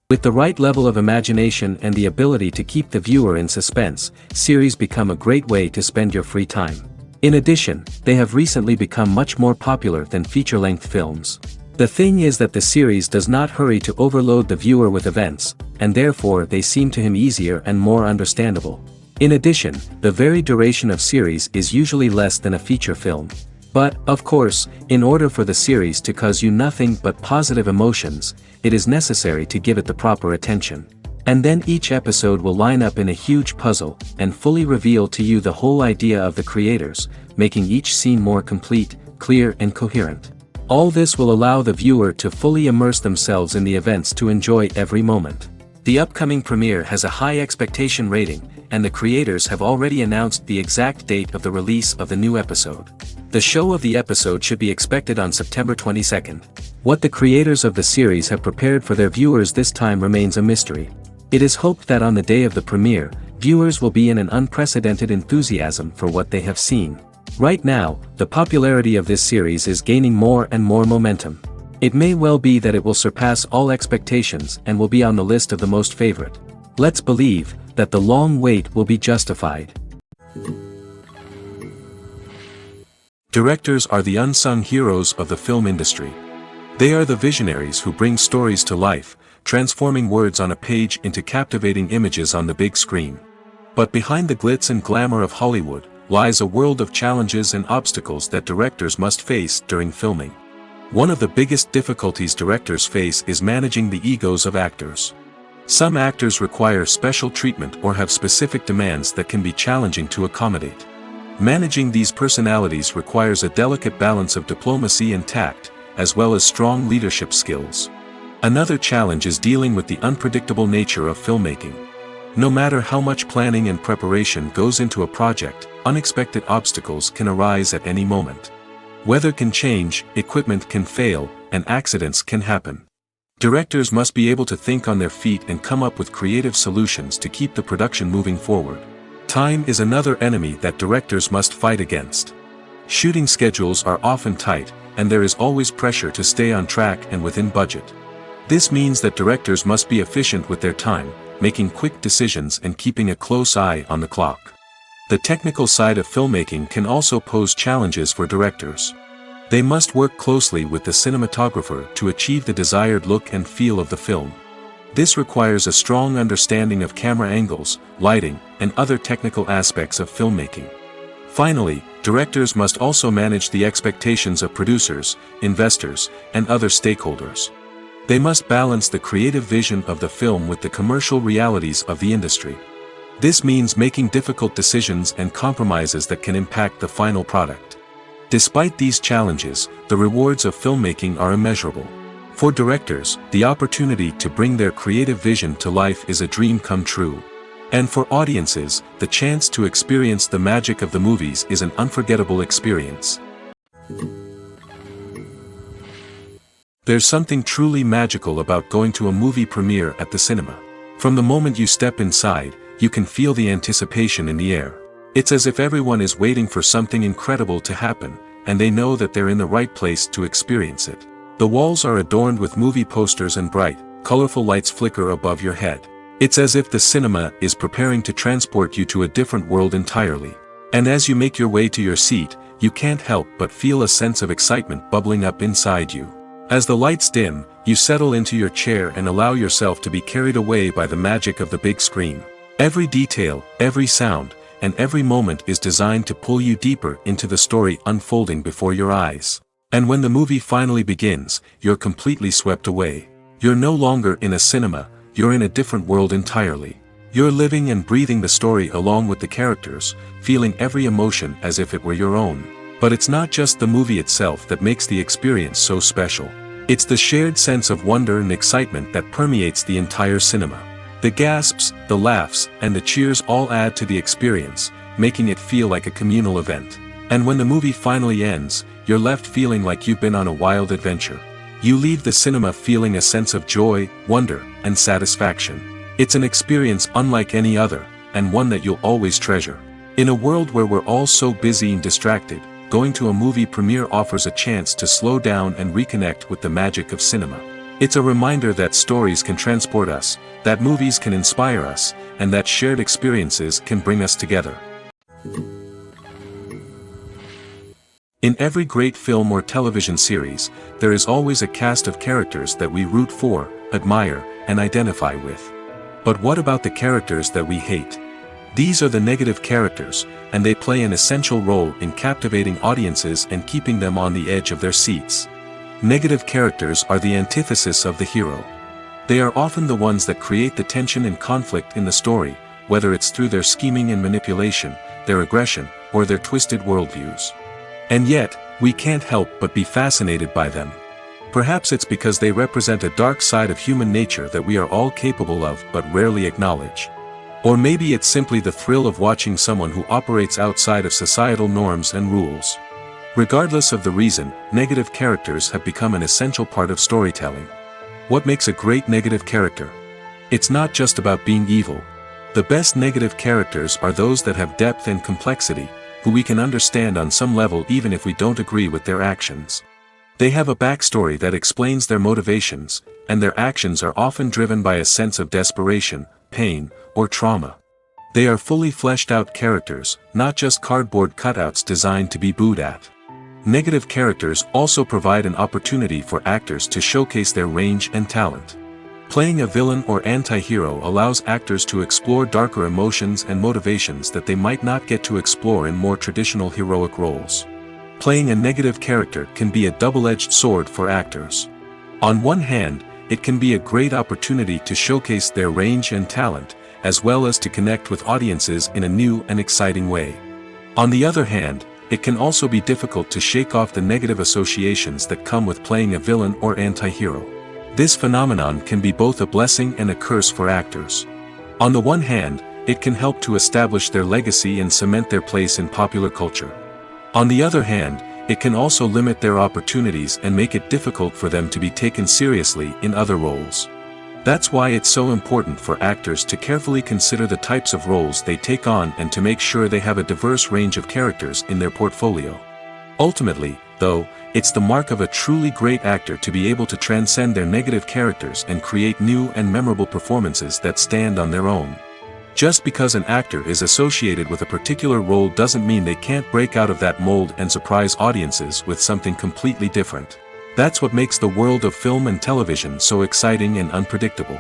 With the right level of imagination and the ability to keep the viewer in suspense, series become a great way to spend your free time. In addition, they have recently become much more popular than feature-length films. The thing is that the series does not hurry to overload the viewer with events, and therefore they seem to him easier and more understandable. In addition, the very duration of series is usually less than a feature film. But, of course, in order for the series to cause you nothing but positive emotions, it is necessary to give it the proper attention. And then each episode will line up in a huge puzzle, and fully reveal to you the whole idea of the creators, making each scene more complete, clear and coherent. All this will allow the viewer to fully immerse themselves in the events to enjoy every moment. The upcoming premiere has a high expectation rating, and the creators have already announced the exact date of the release of the new episode. The show of the episode should be expected on September 22nd. What the creators of the series have prepared for their viewers this time remains a mystery. It is hoped that on the day of the premiere, viewers will be in an unprecedented enthusiasm for what they have seen. Right now, the popularity of this series is gaining more and more momentum. It may well be that it will surpass all expectations and will be on the list of the most favorite. Let's believe that the long wait will be justified. Directors are the unsung heroes of the film industry. They are the visionaries who bring stories to life, transforming words on a page into captivating images on the big screen. But behind the glitz and glamour of Hollywood, lies a world of challenges and obstacles that directors must face during filming. One of the biggest difficulties directors face is managing the egos of actors. Some actors require special treatment or have specific demands that can be challenging to accommodate. Managing these personalities requires a delicate balance of diplomacy and tact, as well as strong leadership skills. Another challenge is dealing with the unpredictable nature of filmmaking. No matter how much planning and preparation goes into a project, unexpected obstacles can arise at any moment. Weather can change, equipment can fail, and accidents can happen. Directors must be able to think on their feet and come up with creative solutions to keep the production moving forward. Time is another enemy that directors must fight against. Shooting schedules are often tight, and there is always pressure to stay on track and within budget. This means that directors must be efficient with their time, making quick decisions and keeping a close eye on the clock. The technical side of filmmaking can also pose challenges for directors. They must work closely with the cinematographer to achieve the desired look and feel of the film. This requires a strong understanding of camera angles, lighting, and other technical aspects of filmmaking. Finally, directors must also manage the expectations of producers, investors, and other stakeholders. They must balance the creative vision of the film with the commercial realities of the industry. This means making difficult decisions and compromises that can impact the final product. Despite these challenges, the rewards of filmmaking are immeasurable. For directors, the opportunity to bring their creative vision to life is a dream come true. And for audiences, the chance to experience the magic of the movies is an unforgettable experience. There's something truly magical about going to a movie premiere at the cinema. From the moment you step inside, you can feel the anticipation in the air. It's as if everyone is waiting for something incredible to happen, and they know that they're in the right place to experience it. The walls are adorned with movie posters and bright, colorful lights flicker above your head. It's as if the cinema is preparing to transport you to a different world entirely. And as you make your way to your seat, you can't help but feel a sense of excitement bubbling up inside you. As the lights dim, You settle into your chair and allow yourself to be carried away by the magic of the big screen. Every detail, every sound, and every moment is designed to pull you deeper into the story unfolding before your eyes. And when the movie finally begins, you're completely swept away. You're no longer in a cinema, you're in a different world entirely. You're living and breathing the story along with the characters, feeling every emotion as if it were your own. But it's not just the movie itself that makes the experience so special. It's the shared sense of wonder and excitement that permeates the entire cinema. The gasps, the laughs, and the cheers all add to the experience, making it feel like a communal event. And when the movie finally ends, you're left feeling like you've been on a wild adventure. You leave the cinema feeling a sense of joy, wonder, and satisfaction. It's an experience unlike any other, and one that you'll always treasure. In a world where we're all so busy and distracted, going to a movie premiere offers a chance to slow down and reconnect with the magic of cinema. It's a reminder that stories can transport us, that movies can inspire us, and that shared experiences can bring us together. In every great film or television series, there is always a cast of characters that we root for, admire, and identify with. But what about the characters that we hate? These are the negative characters, and they play an essential role in captivating audiences and keeping them on the edge of their seats. Negative characters are the antithesis of the hero. They are often the ones that create the tension and conflict in the story, whether it's through their scheming and manipulation, their aggression, or their twisted worldviews. And yet, we can't help but be fascinated by them. Perhaps it's because they represent a dark side of human nature that we are all capable of but rarely acknowledge. Or maybe it's simply the thrill of watching someone who operates outside of societal norms and rules. Regardless of the reason, negative characters have become an essential part of storytelling. What makes a great negative character? It's not just about being evil. The best negative characters are those that have depth and complexity, who we can understand on some level even if we don't agree with their actions. They have a backstory that explains their motivations, and their actions are often driven by a sense of desperation, pain, or trauma. They are fully fleshed out characters, not just cardboard cutouts designed to be booed at. Negative characters also provide an opportunity for actors to showcase their range and talent. Playing a villain or anti-hero allows actors to explore darker emotions and motivations that they might not get to explore in more traditional heroic roles. Playing a negative character can be a double-edged sword for actors. On one hand, it can be a great opportunity to showcase their range and talent, as well as to connect with audiences in a new and exciting way. On the other hand, it can also be difficult to shake off the negative associations that come with playing a villain or anti-hero. This phenomenon can be both a blessing and a curse for actors. On the one hand, it can help to establish their legacy and cement their place in popular culture. On the other hand, it can also limit their opportunities and make it difficult for them to be taken seriously in other roles. That's why it's so important for actors to carefully consider the types of roles they take on and to make sure they have a diverse range of characters in their portfolio. Ultimately, though, it's the mark of a truly great actor to be able to transcend their negative characters and create new and memorable performances that stand on their own. Just because an actor is associated with a particular role doesn't mean they can't break out of that mold and surprise audiences with something completely different. That's what makes the world of film and television so exciting and unpredictable.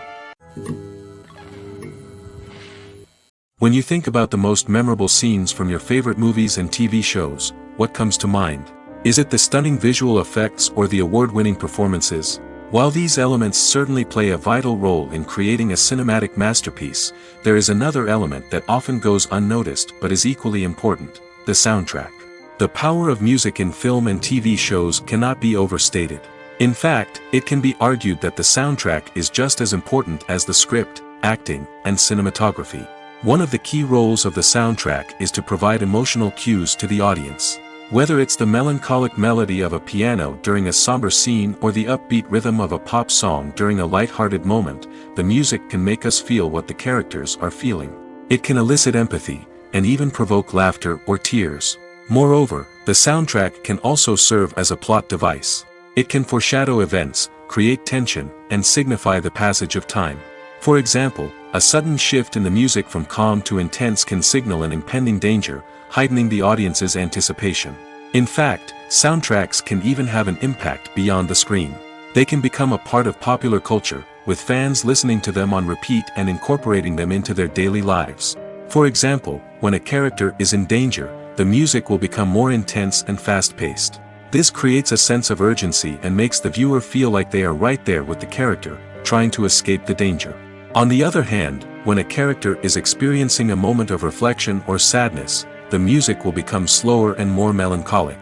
When you think about the most memorable scenes from your favorite movies and TV shows, what comes to mind? Is it the stunning visual effects or the award-winning performances? While these elements certainly play a vital role in creating a cinematic masterpiece, there is another element that often goes unnoticed but is equally important: the soundtrack. The power of music in film and TV shows cannot be overstated. In fact, it can be argued that the soundtrack is just as important as the script, acting, and cinematography. One of the key roles of the soundtrack is to provide emotional cues to the audience. Whether it's the melancholic melody of a piano during a somber scene or the upbeat rhythm of a pop song during a light-hearted moment, the music can make us feel what the characters are feeling. It can elicit empathy, and even provoke laughter or tears. Moreover, the soundtrack can also serve as a plot device. It can foreshadow events, create tension, and signify the passage of time. For example, a sudden shift in the music from calm to intense can signal an impending danger, heightening the audience's anticipation. In fact, soundtracks can even have an impact beyond the screen. They can become a part of popular culture, with fans listening to them on repeat and incorporating them into their daily lives. For example, when a character is in danger, the music will become more intense and fast-paced. This creates a sense of urgency and makes the viewer feel like they are right there with the character, trying to escape the danger. On the other hand, when a character is experiencing a moment of reflection or sadness, the music will become slower and more melancholic.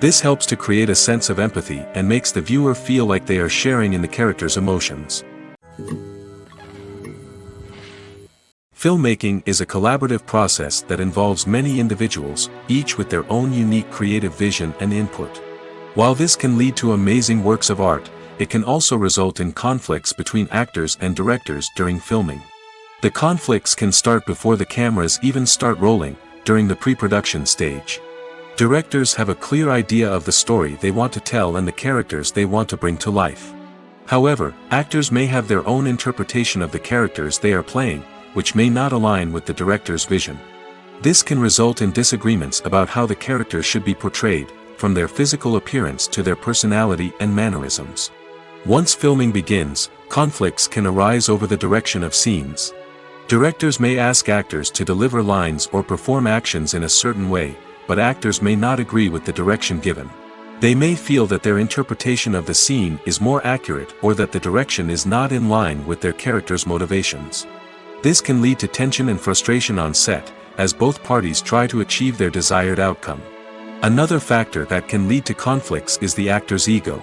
This helps to create a sense of empathy and makes the viewer feel like they are sharing in the character's emotions. Filmmaking is a collaborative process that involves many individuals, each with their own unique creative vision and input. While this can lead to amazing works of art, it can also result in conflicts between actors and directors during filming. The conflicts can start before the cameras even start rolling, during the pre-production stage. Directors have a clear idea of the story they want to tell and the characters they want to bring to life. However, actors may have their own interpretation of the characters they are playing, which may not align with the director's vision. This can result in disagreements about how the characters should be portrayed, from their physical appearance to their personality and mannerisms. Once filming begins, conflicts can arise over the direction of scenes. Directors may ask actors to deliver lines or perform actions in a certain way, but actors may not agree with the direction given. They may feel that their interpretation of the scene is more accurate or that the direction is not in line with their character's motivations. This can lead to tension and frustration on set, as both parties try to achieve their desired outcome. Another factor that can lead to conflicts is the actor's ego.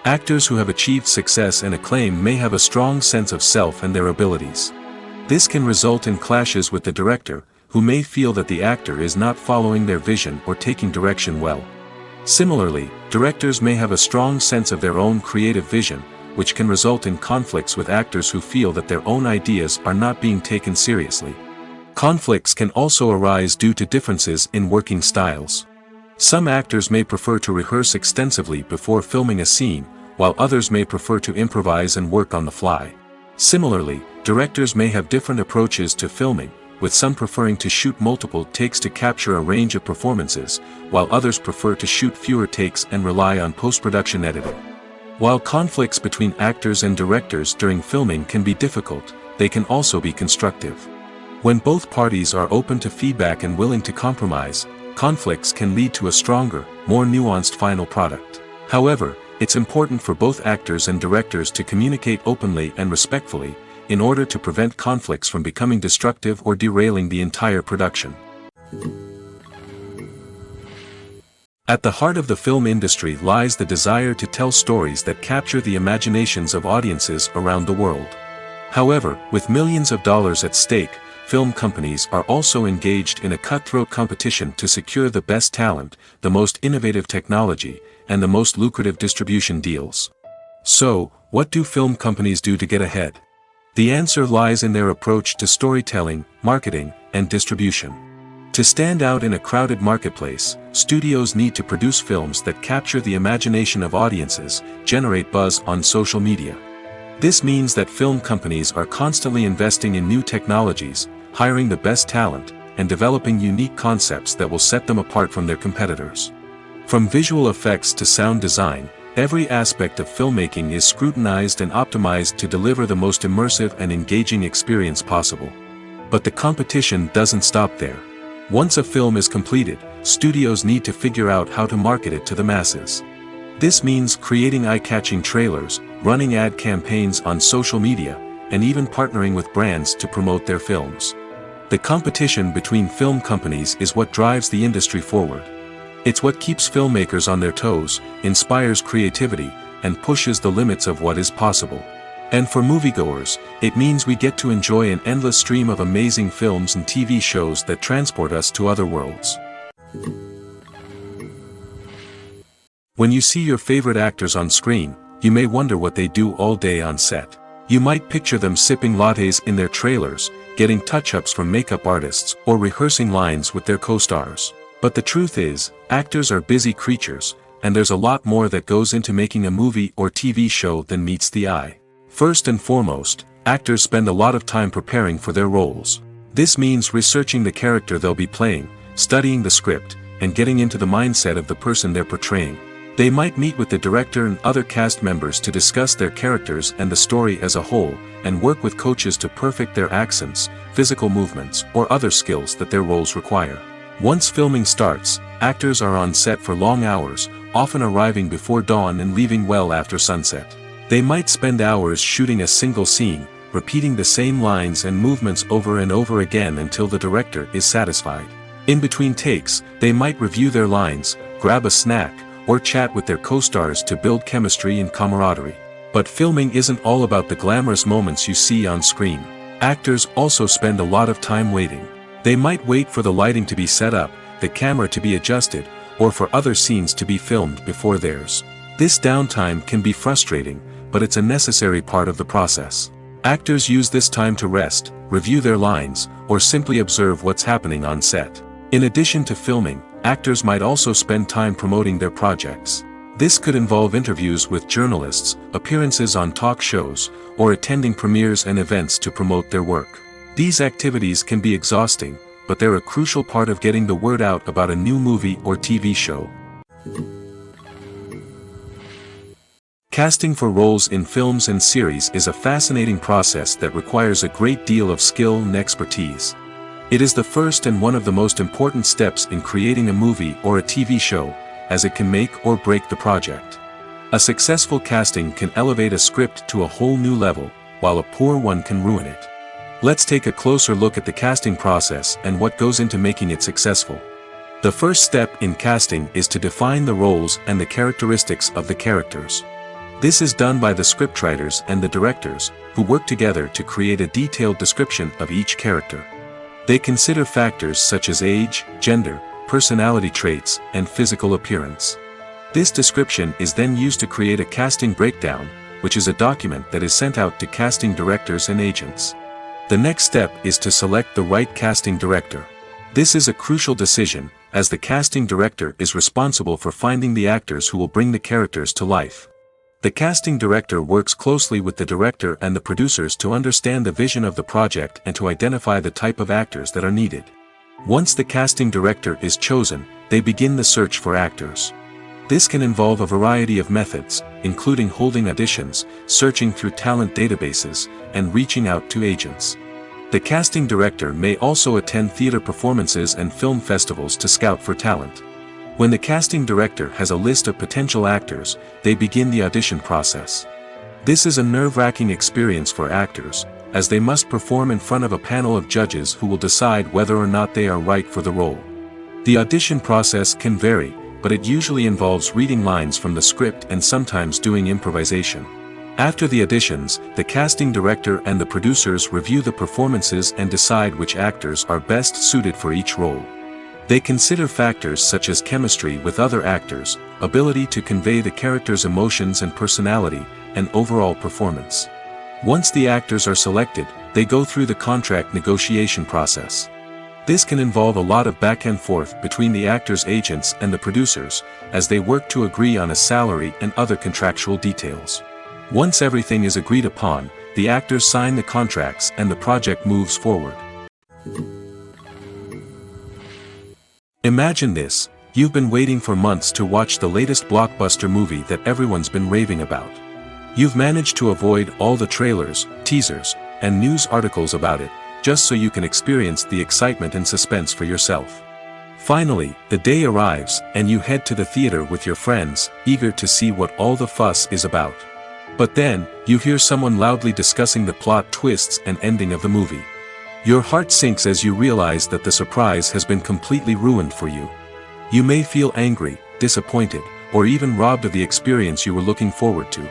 Actors who have achieved success and acclaim may have a strong sense of self and their abilities. This can result in clashes with the director, who may feel that the actor is not following their vision or taking direction well. Similarly, directors may have a strong sense of their own creative vision, which can result in conflicts with actors who feel that their own ideas are not being taken seriously. Conflicts can also arise due to differences in working styles. Some actors may prefer to rehearse extensively before filming a scene, while others may prefer to improvise and work on the fly. Similarly, directors may have different approaches to filming, with some preferring to shoot multiple takes to capture a range of performances, while others prefer to shoot fewer takes and rely on post-production editing. While conflicts between actors and directors during filming can be difficult, they can also be constructive. When both parties are open to feedback and willing to compromise, conflicts can lead to a stronger, more nuanced final product. However, it's important for both actors and directors to communicate openly and respectfully, in order to prevent conflicts from becoming destructive or derailing the entire production. At the heart of the film industry lies the desire to tell stories that capture the imaginations of audiences around the world. However, with millions of dollars at stake, film companies are also engaged in a cutthroat competition to secure the best talent, the most innovative technology, and the most lucrative distribution deals. So, what do film companies do to get ahead? The answer lies in their approach to storytelling, marketing, and distribution. To stand out in a crowded marketplace, studios need to produce films that capture the imagination of audiences, generate buzz on social media. This means that film companies are constantly investing in new technologies, hiring the best talent, and developing unique concepts that will set them apart from their competitors. From visual effects to sound design, every aspect of filmmaking is scrutinized and optimized to deliver the most immersive and engaging experience possible. But the competition doesn't stop there. Once a film is completed, studios need to figure out how to market it to the masses. This means creating eye-catching trailers, running ad campaigns on social media, and even partnering with brands to promote their films. The competition between film companies is what drives the industry forward. It's what keeps filmmakers on their toes, inspires creativity, and pushes the limits of what is possible. And for moviegoers, it means we get to enjoy an endless stream of amazing films and TV shows that transport us to other worlds. When you see your favorite actors on screen, you may wonder what they do all day on set. You might picture them sipping lattes in their trailers, getting touch-ups from makeup artists, or rehearsing lines with their co-stars. But the truth is, actors are busy creatures, and there's a lot more that goes into making a movie or TV show than meets the eye. First and foremost, actors spend a lot of time preparing for their roles. This means researching the character they'll be playing, studying the script, and getting into the mindset of the person they're portraying. They might meet with the director and other cast members to discuss their characters and the story as a whole, and work with coaches to perfect their accents, physical movements, or other skills that their roles require. Once filming starts, actors are on set for long hours, often arriving before dawn and leaving well after sunset. They might spend hours shooting a single scene, repeating the same lines and movements over and over again until the director is satisfied. In between takes, they might review their lines, grab a snack, or chat with their co-stars to build chemistry and camaraderie. But filming isn't all about the glamorous moments you see on screen. Actors also spend a lot of time waiting. They might wait for the lighting to be set up, the camera to be adjusted, or for other scenes to be filmed before theirs. This downtime can be frustrating, but it's a necessary part of the process. Actors use this time to rest, review their lines, or simply observe what's happening on set. In addition to filming, actors might also spend time promoting their projects. This could involve interviews with journalists, appearances on talk shows, or attending premieres and events to promote their work. These activities can be exhausting, but they're a crucial part of getting the word out about a new movie or TV show. Casting for roles in films and series is a fascinating process that requires a great deal of skill and expertise. It is the first and one of the most important steps in creating a movie or a TV show, as it can make or break the project. A successful casting can elevate a script to a whole new level, while a poor one can ruin it. Let's take a closer look at the casting process and what goes into making it successful. The first step in casting is to define the roles and the characteristics of the characters. This is done by the scriptwriters and the directors, who work together to create a detailed description of each character. They consider factors such as age, gender, personality traits, and physical appearance. This description is then used to create a casting breakdown, which is a document that is sent out to casting directors and agents. The next step is to select the right casting director. This is a crucial decision, as the casting director is responsible for finding the actors who will bring the characters to life. The casting director works closely with the director and the producers to understand the vision of the project and to identify the type of actors that are needed. Once the casting director is chosen, they begin the search for actors. This can involve a variety of methods, including holding auditions, searching through talent databases, and reaching out to agents. The casting director may also attend theater performances and film festivals to scout for talent. When the casting director has a list of potential actors, they begin the audition process. This is a nerve-wracking experience for actors, as they must perform in front of a panel of judges who will decide whether or not they are right for the role. The audition process can vary, but it usually involves reading lines from the script and sometimes doing improvisation. After the auditions, the casting director and the producers review the performances and decide which actors are best suited for each role. They consider factors such as chemistry with other actors, ability to convey the character's emotions and personality, and overall performance. Once the actors are selected, they go through the contract negotiation process. This can involve a lot of back and forth between the actors' agents and the producers, as they work to agree on a salary and other contractual details. Once everything is agreed upon, the actors sign the contracts and the project moves forward. Imagine this: you've been waiting for months to watch the latest blockbuster movie that everyone's been raving about. You've managed to avoid all the trailers, teasers, and news articles about it, just so you can experience the excitement and suspense for yourself. Finally, the day arrives, and you head to the theater with your friends, eager to see what all the fuss is about. But then, you hear someone loudly discussing the plot twists and ending of the movie. Your heart sinks as you realize that the surprise has been completely ruined for you. You may feel angry, disappointed, or even robbed of the experience you were looking forward to.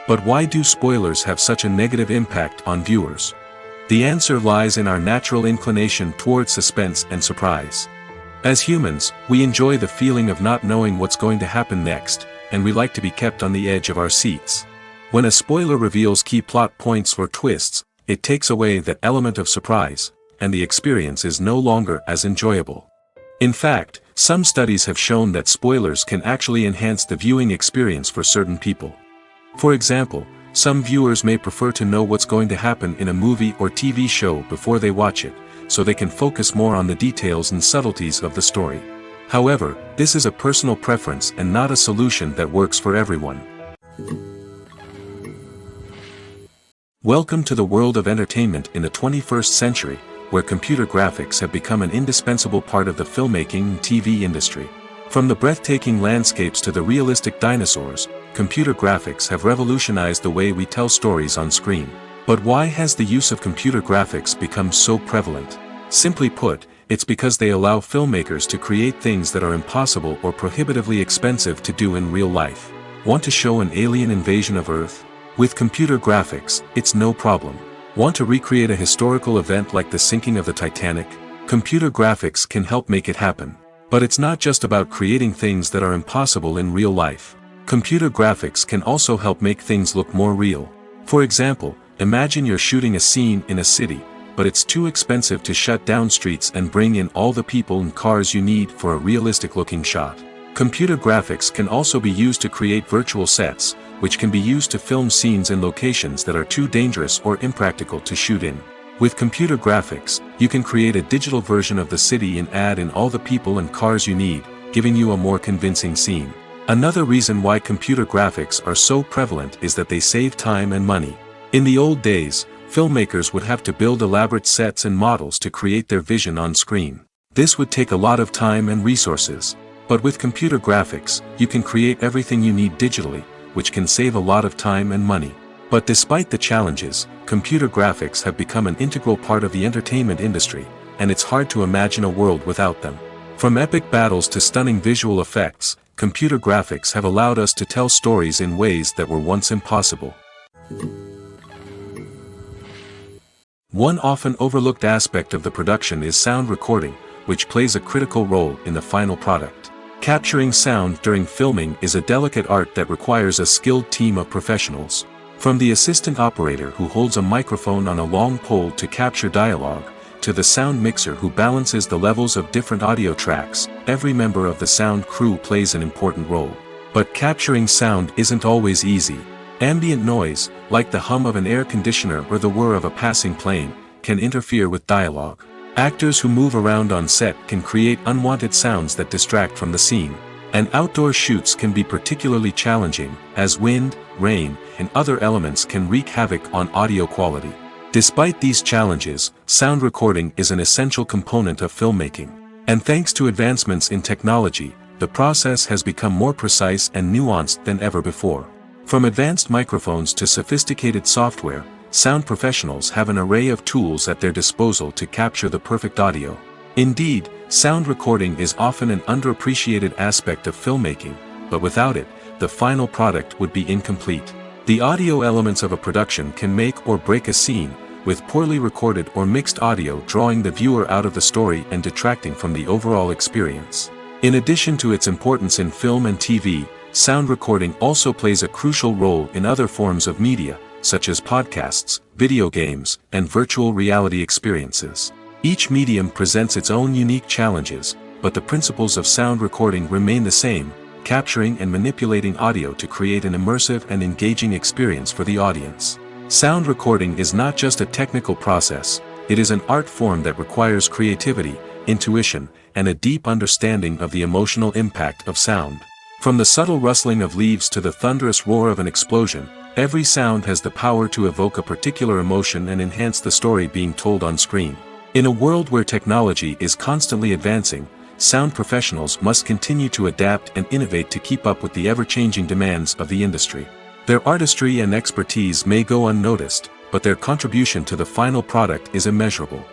But why do spoilers have such a negative impact on viewers? The answer lies in our natural inclination toward suspense and surprise. As humans, we enjoy the feeling of not knowing what's going to happen next, and we like to be kept on the edge of our seats. When a spoiler reveals key plot points or twists, it takes away that element of surprise, and the experience is no longer as enjoyable. In fact, some studies have shown that spoilers can actually enhance the viewing experience for certain people. For example, some viewers may prefer to know what's going to happen in a movie or TV show before they watch it, so they can focus more on the details and subtleties of the story. However, this is a personal preference and not a solution that works for everyone. Welcome to the world of entertainment in the 21st century, where computer graphics have become an indispensable part of the filmmaking and TV industry. From the breathtaking landscapes to the realistic dinosaurs, computer graphics have revolutionized the way we tell stories on screen. But why has the use of computer graphics become so prevalent? Simply put, it's because they allow filmmakers to create things that are impossible or prohibitively expensive to do in real life. Want to show an alien invasion of Earth? With computer graphics, it's no problem. Want to recreate a historical event like the sinking of the Titanic? Computer graphics can help make it happen. But it's not just about creating things that are impossible in real life. Computer graphics can also help make things look more real. For example, imagine you're shooting a scene in a city, but it's too expensive to shut down streets and bring in all the people and cars you need for a realistic-looking shot. Computer graphics can also be used to create virtual sets, which can be used to film scenes in locations that are too dangerous or impractical to shoot in. With computer graphics, you can create a digital version of the city and add in all the people and cars you need, giving you a more convincing scene. Another reason why computer graphics are so prevalent is that they save time and money. In the old days, filmmakers would have to build elaborate sets and models to create their vision on screen. This would take a lot of time and resources. But with computer graphics, you can create everything you need digitally, which can save a lot of time and money. But despite the challenges, computer graphics have become an integral part of the entertainment industry, and it's hard to imagine a world without them. From epic battles to stunning visual effects, computer graphics have allowed us to tell stories in ways that were once impossible. One often overlooked aspect of the production is sound recording, which plays a critical role in the final product. Capturing sound during filming is a delicate art that requires a skilled team of professionals. From the assistant operator who holds a microphone on a long pole to capture dialogue, to the sound mixer who balances the levels of different audio tracks, every member of the sound crew plays an important role. But capturing sound isn't always easy. Ambient noise, like the hum of an air conditioner or the whir of a passing plane, can interfere with dialogue. Actors who move around on set can create unwanted sounds that distract from the scene. And outdoor shoots can be particularly challenging, as wind, rain, and other elements can wreak havoc on audio quality. Despite these challenges, sound recording is an essential component of filmmaking. And thanks to advancements in technology, the process has become more precise and nuanced than ever before. From advanced microphones to sophisticated software, sound professionals have an array of tools at their disposal to capture the perfect audio. Indeed, sound recording is often an underappreciated aspect of filmmaking, but without it, the final product would be incomplete. The audio elements of a production can make or break a scene, with poorly recorded or mixed audio drawing the viewer out of the story and detracting from the overall experience. In addition to its importance in film and TV, sound recording also plays a crucial role in other forms of media, such as podcasts, video games, and virtual reality experiences. Each medium presents its own unique challenges, but the principles of sound recording remain the same, capturing and manipulating audio to create an immersive and engaging experience for the audience. Sound recording is not just a technical process, it is an art form that requires creativity, intuition, and a deep understanding of the emotional impact of sound. From the subtle rustling of leaves to the thunderous roar of an explosion, every sound has the power to evoke a particular emotion and enhance the story being told on screen. In a world where technology is constantly advancing, sound professionals must continue to adapt and innovate to keep up with the ever-changing demands of the industry. Their artistry and expertise may go unnoticed, but their contribution to the final product is immeasurable.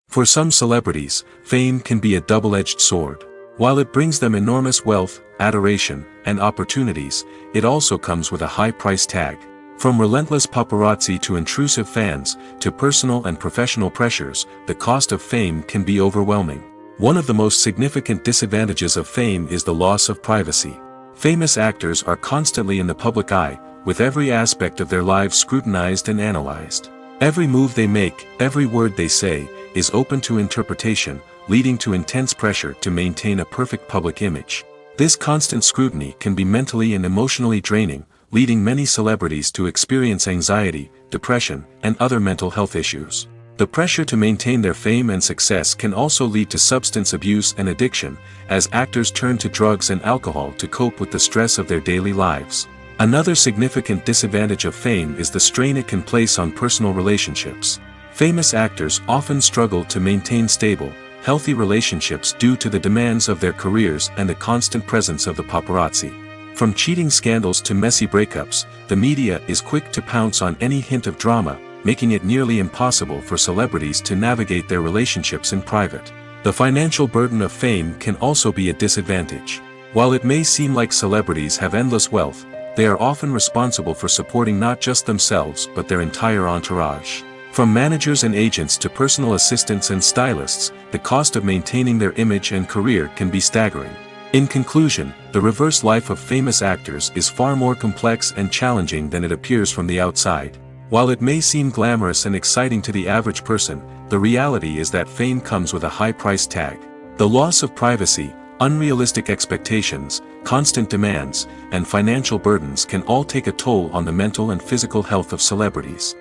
For some celebrities, fame can be a double-edged sword. While it brings them enormous wealth, adoration, and opportunities, it also comes with a high price tag. From relentless paparazzi to intrusive fans, to personal and professional pressures, the cost of fame can be overwhelming. One of the most significant disadvantages of fame is the loss of privacy. Famous actors are constantly in the public eye, with every aspect of their lives scrutinized and analyzed. Every move they make, every word they say, is open to interpretation, leading to intense pressure to maintain a perfect public image. This constant scrutiny can be mentally and emotionally draining, leading many celebrities to experience anxiety, depression, and other mental health issues. The pressure to maintain their fame and success can also lead to substance abuse and addiction, as actors turn to drugs and alcohol to cope with the stress of their daily lives. Another significant disadvantage of fame is the strain it can place on personal relationships. Famous actors often struggle to maintain stable, healthy relationships due to the demands of their careers and the constant presence of the paparazzi. From cheating scandals to messy breakups, the media is quick to pounce on any hint of drama, making it nearly impossible for celebrities to navigate their relationships in private. The financial burden of fame can also be a disadvantage. While it may seem like celebrities have endless wealth, they are often responsible for supporting not just themselves but their entire entourage. From managers and agents to personal assistants and stylists, the cost of maintaining their image and career can be staggering. In conclusion, the reverse life of famous actors is far more complex and challenging than it appears from the outside. While it may seem glamorous and exciting to the average person, the reality is that fame comes with a high price tag. The loss of privacy, unrealistic expectations, constant demands, and financial burdens can all take a toll on the mental and physical health of celebrities.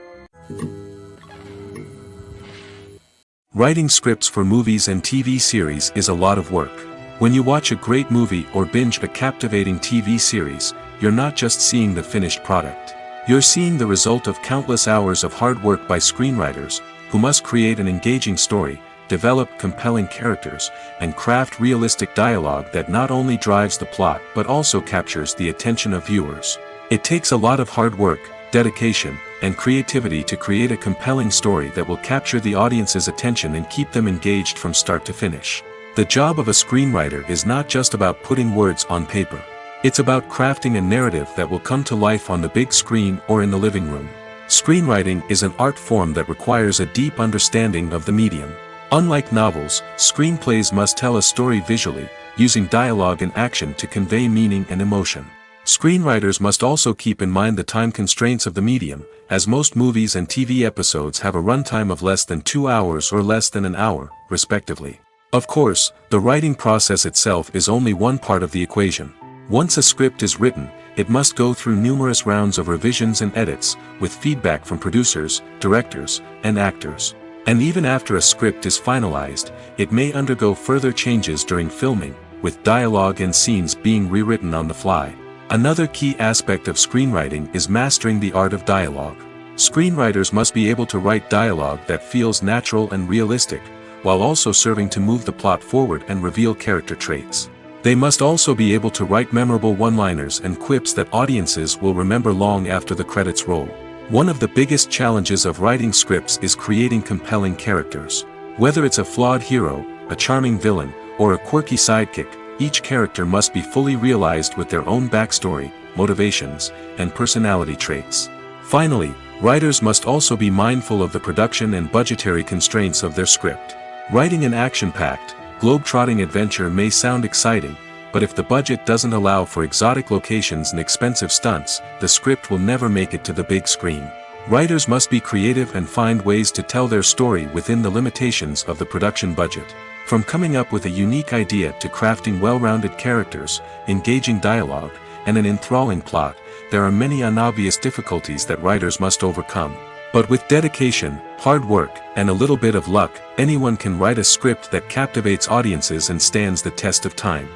Writing scripts for movies and TV series is a lot of work. When you watch a great movie or binge a captivating TV series, you're not just seeing the finished product. You're seeing the result of countless hours of hard work by screenwriters, who must create an engaging story, develop compelling characters, and craft realistic dialogue that not only drives the plot but also captures the attention of viewers. It takes a lot of hard work, dedication, and creativity to create a compelling story that will capture the audience's attention and keep them engaged from start to finish. The job of a screenwriter is not just about putting words on paper. It's about crafting a narrative that will come to life on the big screen or in the living room. Screenwriting is an art form that requires a deep understanding of the medium. Unlike novels, screenplays must tell a story visually, using dialogue and action to convey meaning and emotion. Screenwriters must also keep in mind the time constraints of the medium, as most movies and TV episodes have a runtime of less than 2 hours or less than an hour, respectively. Of course, the writing process itself is only one part of the equation. Once a script is written, it must go through numerous rounds of revisions and edits, with feedback from producers, directors, and actors. And even after a script is finalized, it may undergo further changes during filming, with dialogue and scenes being rewritten on the fly. Another key aspect of screenwriting is mastering the art of dialogue. Screenwriters must be able to write dialogue that feels natural and realistic, while also serving to move the plot forward and reveal character traits. They must also be able to write memorable one-liners and quips that audiences will remember long after the credits roll. One of the biggest challenges of writing scripts is creating compelling characters. Whether it's a flawed hero, a charming villain, or a quirky sidekick, each character must be fully realized with their own backstory, motivations, and personality traits. Finally, writers must also be mindful of the production and budgetary constraints of their script. Writing an action-packed, globe-trotting adventure may sound exciting, but if the budget doesn't allow for exotic locations and expensive stunts, the script will never make it to the big screen. Writers must be creative and find ways to tell their story within the limitations of the production budget. From coming up with a unique idea to crafting well-rounded characters, engaging dialogue, and an enthralling plot, there are many unobvious difficulties that writers must overcome. But with dedication, hard work, and a little bit of luck, anyone can write a script that captivates audiences and stands the test of time.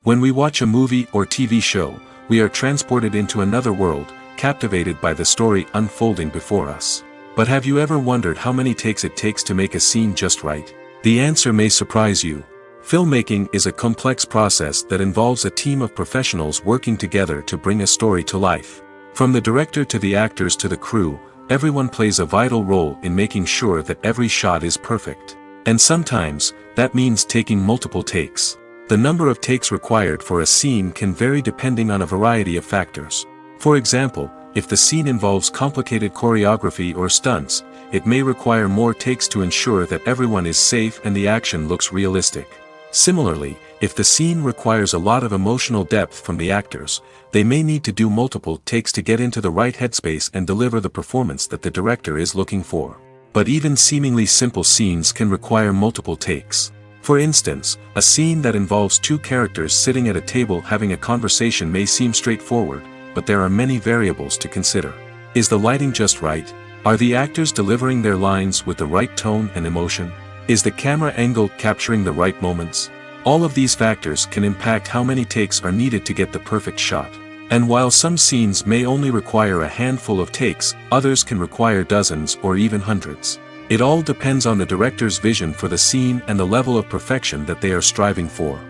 When we watch a movie or TV show, we are transported into another world, captivated by the story unfolding before us. But have you ever wondered how many takes it takes to make a scene just right? The answer may surprise you. Filmmaking is a complex process that involves a team of professionals working together to bring a story to life. From the director to the actors to the crew, everyone plays a vital role in making sure that every shot is perfect. And sometimes, that means taking multiple takes. The number of takes required for a scene can vary depending on a variety of factors. For example, if the scene involves complicated choreography or stunts, it may require more takes to ensure that everyone is safe and the action looks realistic. Similarly, if the scene requires a lot of emotional depth from the actors, they may need to do multiple takes to get into the right headspace and deliver the performance that the director is looking for. But even seemingly simple scenes can require multiple takes. For instance, a scene that involves two characters sitting at a table having a conversation may seem straightforward, but there are many variables to consider. Is the lighting just right? Are the actors delivering their lines with the right tone and emotion? Is the camera angle capturing the right moments? All of these factors can impact how many takes are needed to get the perfect shot. And while some scenes may only require a handful of takes, others can require dozens or even hundreds. It all depends on the director's vision for the scene and the level of perfection that they are striving for.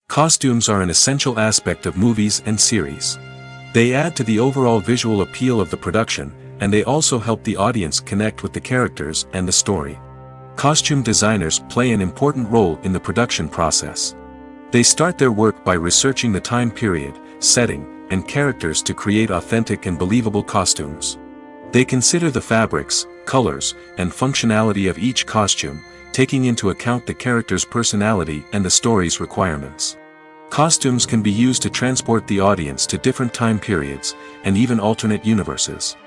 Costumes are an essential aspect of movies and series. They add to the overall visual appeal of the production, and they also help the audience connect with the characters and the story. Costume designers play an important role in the production process. They start their work by researching the time period, setting, and characters to create authentic and believable costumes. They consider the fabrics, colors, and functionality of each costume, taking into account the character's personality and the story's requirements. Costumes can be used to transport the audience to different time periods, and even alternate universes.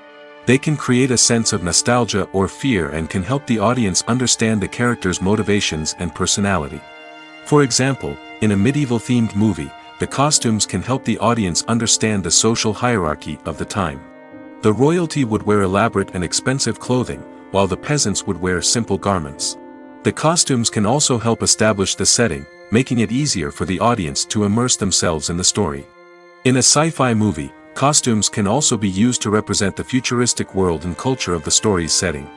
They can create a sense of nostalgia or fear and can help the audience understand the character's motivations and personality. For example, in a medieval-themed movie, the costumes can help the audience understand the social hierarchy of the time. The royalty would wear elaborate and expensive clothing, while the peasants would wear simple garments. The costumes can also help establish the setting, making it easier for the audience to immerse themselves in the story. In a sci-fi movie, costumes can also be used to represent the futuristic world and culture of the story's setting.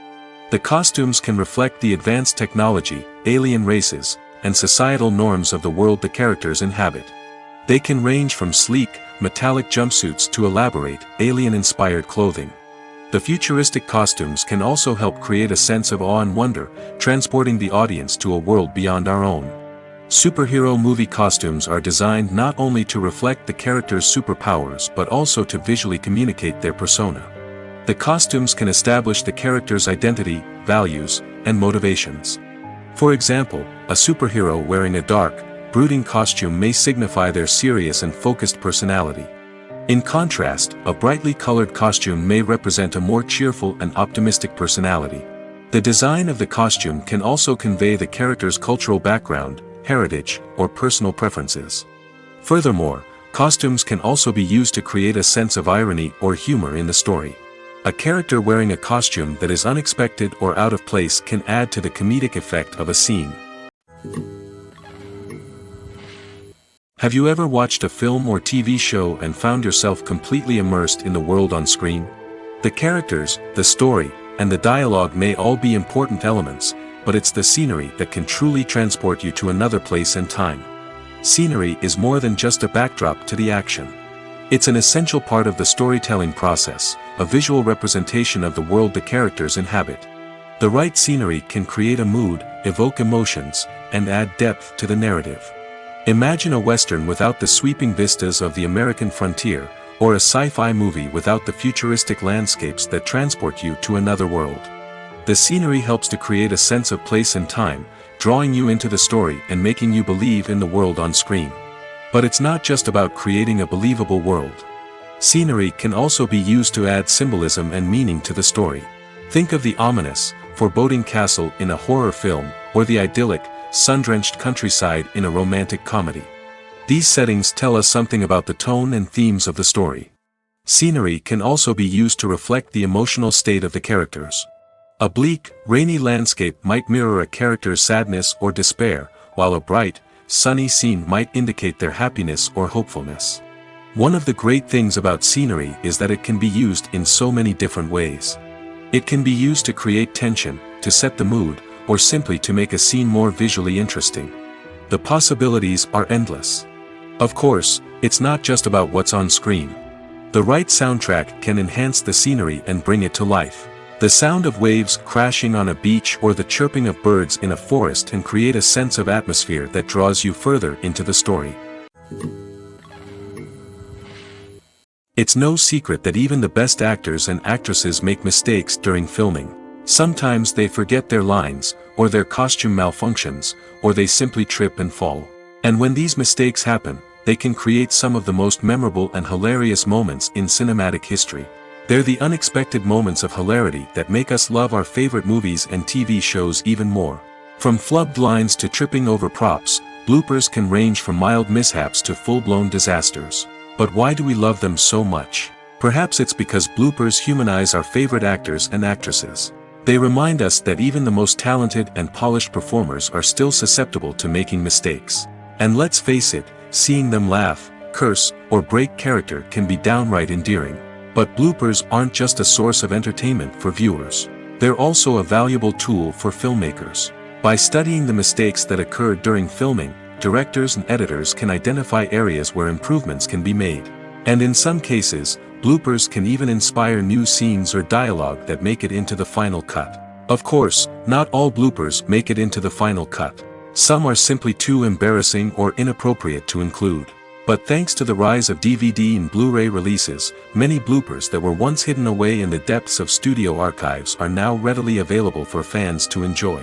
The costumes can reflect the advanced technology, alien races, and societal norms of the world the characters inhabit. They can range from sleek, metallic jumpsuits to elaborate, alien-inspired clothing. The futuristic costumes can also help create a sense of awe and wonder, transporting the audience to a world beyond our own. Superhero movie costumes are designed not only to reflect the character's superpowers but also to visually communicate their persona. The costumes can establish the character's identity, values, and motivations. For example, a superhero wearing a dark, brooding costume may signify their serious and focused personality. In contrast, a brightly colored costume may represent a more cheerful and optimistic personality. The design of the costume can also convey the character's cultural background, heritage, or personal preferences. Furthermore, costumes can also be used to create a sense of irony or humor in the story. A character wearing a costume that is unexpected or out of place can add to the comedic effect of a scene. Have you ever watched a film or TV show and found yourself completely immersed in the world on screen? The characters, the story, and the dialogue may all be important elements, but it's the scenery that can truly transport you to another place and time. Scenery is more than just a backdrop to the action. It's an essential part of the storytelling process, a visual representation of the world the characters inhabit. The right scenery can create a mood, evoke emotions, and add depth to the narrative. Imagine a Western without the sweeping vistas of the American frontier, or a sci-fi movie without the futuristic landscapes that transport you to another world. The scenery helps to create a sense of place and time, drawing you into the story and making you believe in the world on screen. But it's not just about creating a believable world. Scenery can also be used to add symbolism and meaning to the story. Think of the ominous, foreboding castle in a horror film, or the idyllic, sun-drenched countryside in a romantic comedy. These settings tell us something about the tone and themes of the story. Scenery can also be used to reflect the emotional state of the characters. A bleak, rainy landscape might mirror a character's sadness or despair, while a bright, sunny scene might indicate their happiness or hopefulness. One of the great things about scenery is that it can be used in so many different ways. It can be used to create tension, to set the mood, or simply to make a scene more visually interesting. The possibilities are endless. Of course, it's not just about what's on screen. The right soundtrack can enhance the scenery and bring it to life. The sound of waves crashing on a beach or the chirping of birds in a forest can create a sense of atmosphere that draws you further into the story. It's no secret that even the best actors and actresses make mistakes during filming. Sometimes they forget their lines, or their costume malfunctions, or they simply trip and fall. And when these mistakes happen, they can create some of the most memorable and hilarious moments in cinematic history. They're the unexpected moments of hilarity that make us love our favorite movies and TV shows even more. From flubbed lines to tripping over props, bloopers can range from mild mishaps to full-blown disasters. But why do we love them so much? Perhaps it's because bloopers humanize our favorite actors and actresses. They remind us that even the most talented and polished performers are still susceptible to making mistakes. And let's face it, seeing them laugh, curse, or break character can be downright endearing. But bloopers aren't just a source of entertainment for viewers. They're also a valuable tool for filmmakers. By studying the mistakes that occurred during filming, directors and editors can identify areas where improvements can be made. And in some cases, bloopers can even inspire new scenes or dialogue that make it into the final cut. Of course, not all bloopers make it into the final cut. Some are simply too embarrassing or inappropriate to include. But thanks to the rise of DVD and Blu-ray releases, many bloopers that were once hidden away in the depths of studio archives are now readily available for fans to enjoy.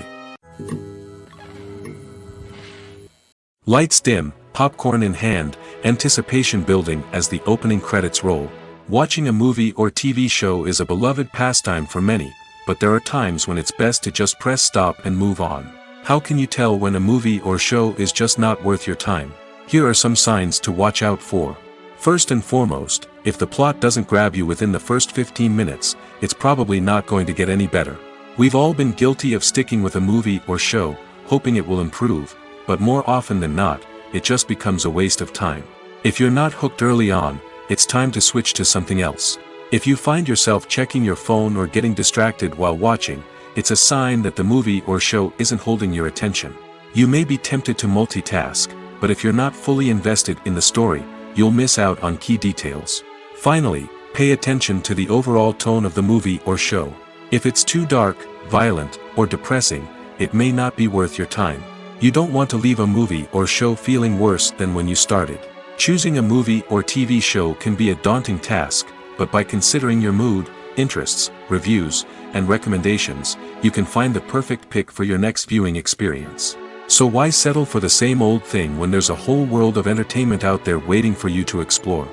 Lights dim, popcorn in hand, anticipation building as the opening credits roll. Watching a movie or TV show is a beloved pastime for many, but there are times when it's best to just press stop and move on. How can you tell when a movie or show is just not worth your time? Here are some signs to watch out for. First and foremost, if the plot doesn't grab you within the first 15 minutes, it's probably not going to get any better. We've all been guilty of sticking with a movie or show, hoping it will improve, but more often than not, it just becomes a waste of time. If you're not hooked early on, it's time to switch to something else. If you find yourself checking your phone or getting distracted while watching, it's a sign that the movie or show isn't holding your attention. You may be tempted to multitask, but if you're not fully invested in the story, you'll miss out on key details. Finally, pay attention to the overall tone of the movie or show. If it's too dark, violent, or depressing, it may not be worth your time. You don't want to leave a movie or show feeling worse than when you started. Choosing a movie or TV show can be a daunting task, but by considering your mood, interests, reviews, and recommendations, you can find the perfect pick for your next viewing experience. So why settle for the same old thing when there's a whole world of entertainment out there waiting for you to explore?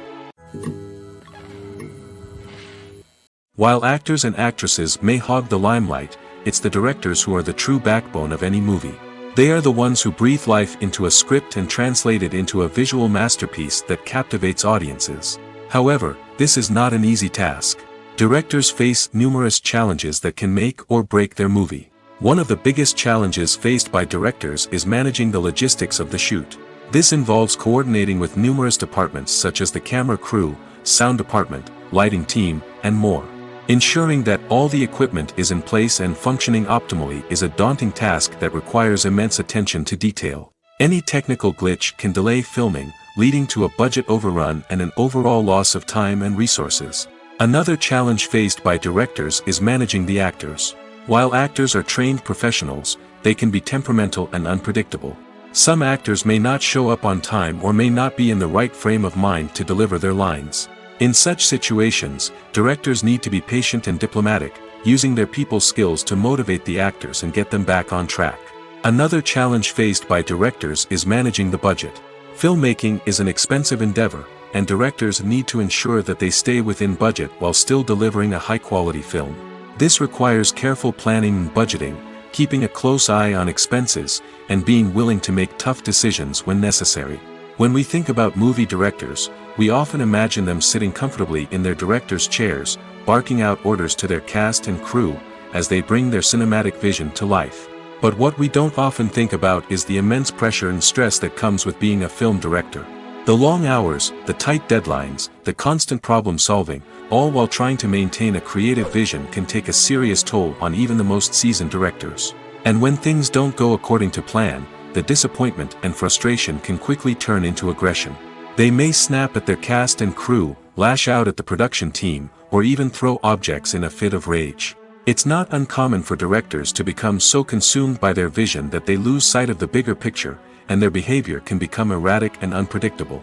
While actors and actresses may hog the limelight, it's the directors who are the true backbone of any movie. They are the ones who breathe life into a script and translate it into a visual masterpiece that captivates audiences. However, this is not an easy task. Directors face numerous challenges that can make or break their movie. One of the biggest challenges faced by directors is managing the logistics of the shoot. This involves coordinating with numerous departments such as the camera crew, sound department, lighting team, and more. Ensuring that all the equipment is in place and functioning optimally is a daunting task that requires immense attention to detail. Any technical glitch can delay filming, leading to a budget overrun and an overall loss of time and resources. Another challenge faced by directors is managing the actors. While actors are trained professionals, they can be temperamental and unpredictable. Some actors may not show up on time or may not be in the right frame of mind to deliver their lines. In such situations, directors need to be patient and diplomatic, using their people skills to motivate the actors and get them back on track. Another challenge faced by directors is managing the budget. Filmmaking is an expensive endeavor, and directors need to ensure that they stay within budget while still delivering a high-quality film. This requires careful planning and budgeting, keeping a close eye on expenses, and being willing to make tough decisions when necessary. When we think about movie directors, we often imagine them sitting comfortably in their director's chairs, barking out orders to their cast and crew, as they bring their cinematic vision to life. But what we don't often think about is the immense pressure and stress that comes with being a film director. The long hours, the tight deadlines, the constant problem solving, all while trying to maintain a creative vision can take a serious toll on even the most seasoned directors. And when things don't go according to plan, the disappointment and frustration can quickly turn into aggression. They may snap at their cast and crew, lash out at the production team, or even throw objects in a fit of rage. It's not uncommon for directors to become so consumed by their vision that they lose sight of the bigger picture, and their behavior can become erratic and unpredictable.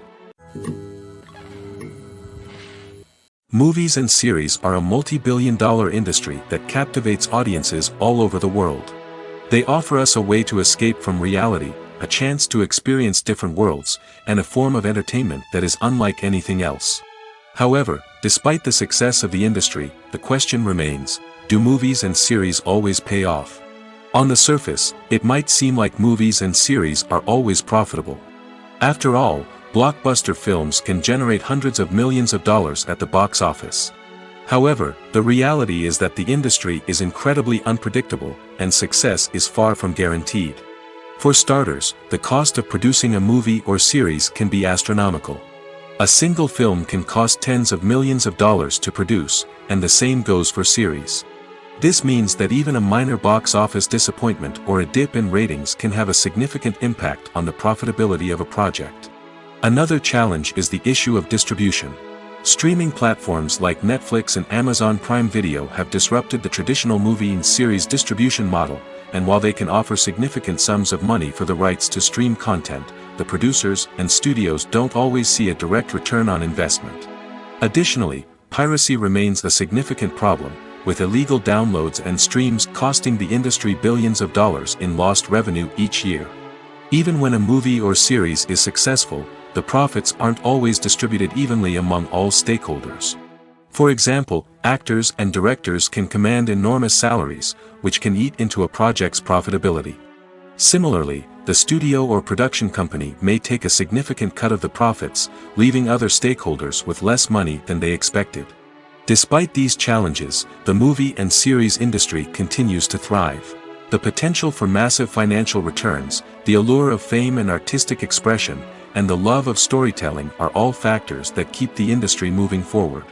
Movies and series are a multi-billion-dollar industry that captivates audiences all over the world. They offer us a way to escape from reality, a chance to experience different worlds, and a form of entertainment that is unlike anything else. However, despite the success of the industry, the question remains, do movies and series always pay off? On the surface, it might seem like movies and series are always profitable. After all, blockbuster films can generate hundreds of millions of dollars at the box office. However, the reality is that the industry is incredibly unpredictable, and success is far from guaranteed. For starters, the cost of producing a movie or series can be astronomical. A single film can cost tens of millions of dollars to produce, and the same goes for series. This means that even a minor box office disappointment or a dip in ratings can have a significant impact on the profitability of a project. Another challenge is the issue of distribution. Streaming platforms like Netflix and Amazon Prime Video have disrupted the traditional movie and series distribution model, and while they can offer significant sums of money for the rights to stream content, the producers and studios don't always see a direct return on investment. Additionally, piracy remains a significant problem, with illegal downloads and streams costing the industry billions of dollars in lost revenue each year. Even when a movie or series is successful, the profits aren't always distributed evenly among all stakeholders. For example, actors and directors can command enormous salaries, which can eat into a project's profitability. Similarly, the studio or production company may take a significant cut of the profits, leaving other stakeholders with less money than they expected. Despite these challenges, the movie and series industry continues to thrive. The potential for massive financial returns, the allure of fame and artistic expression, and the love of storytelling are all factors that keep the industry moving forward.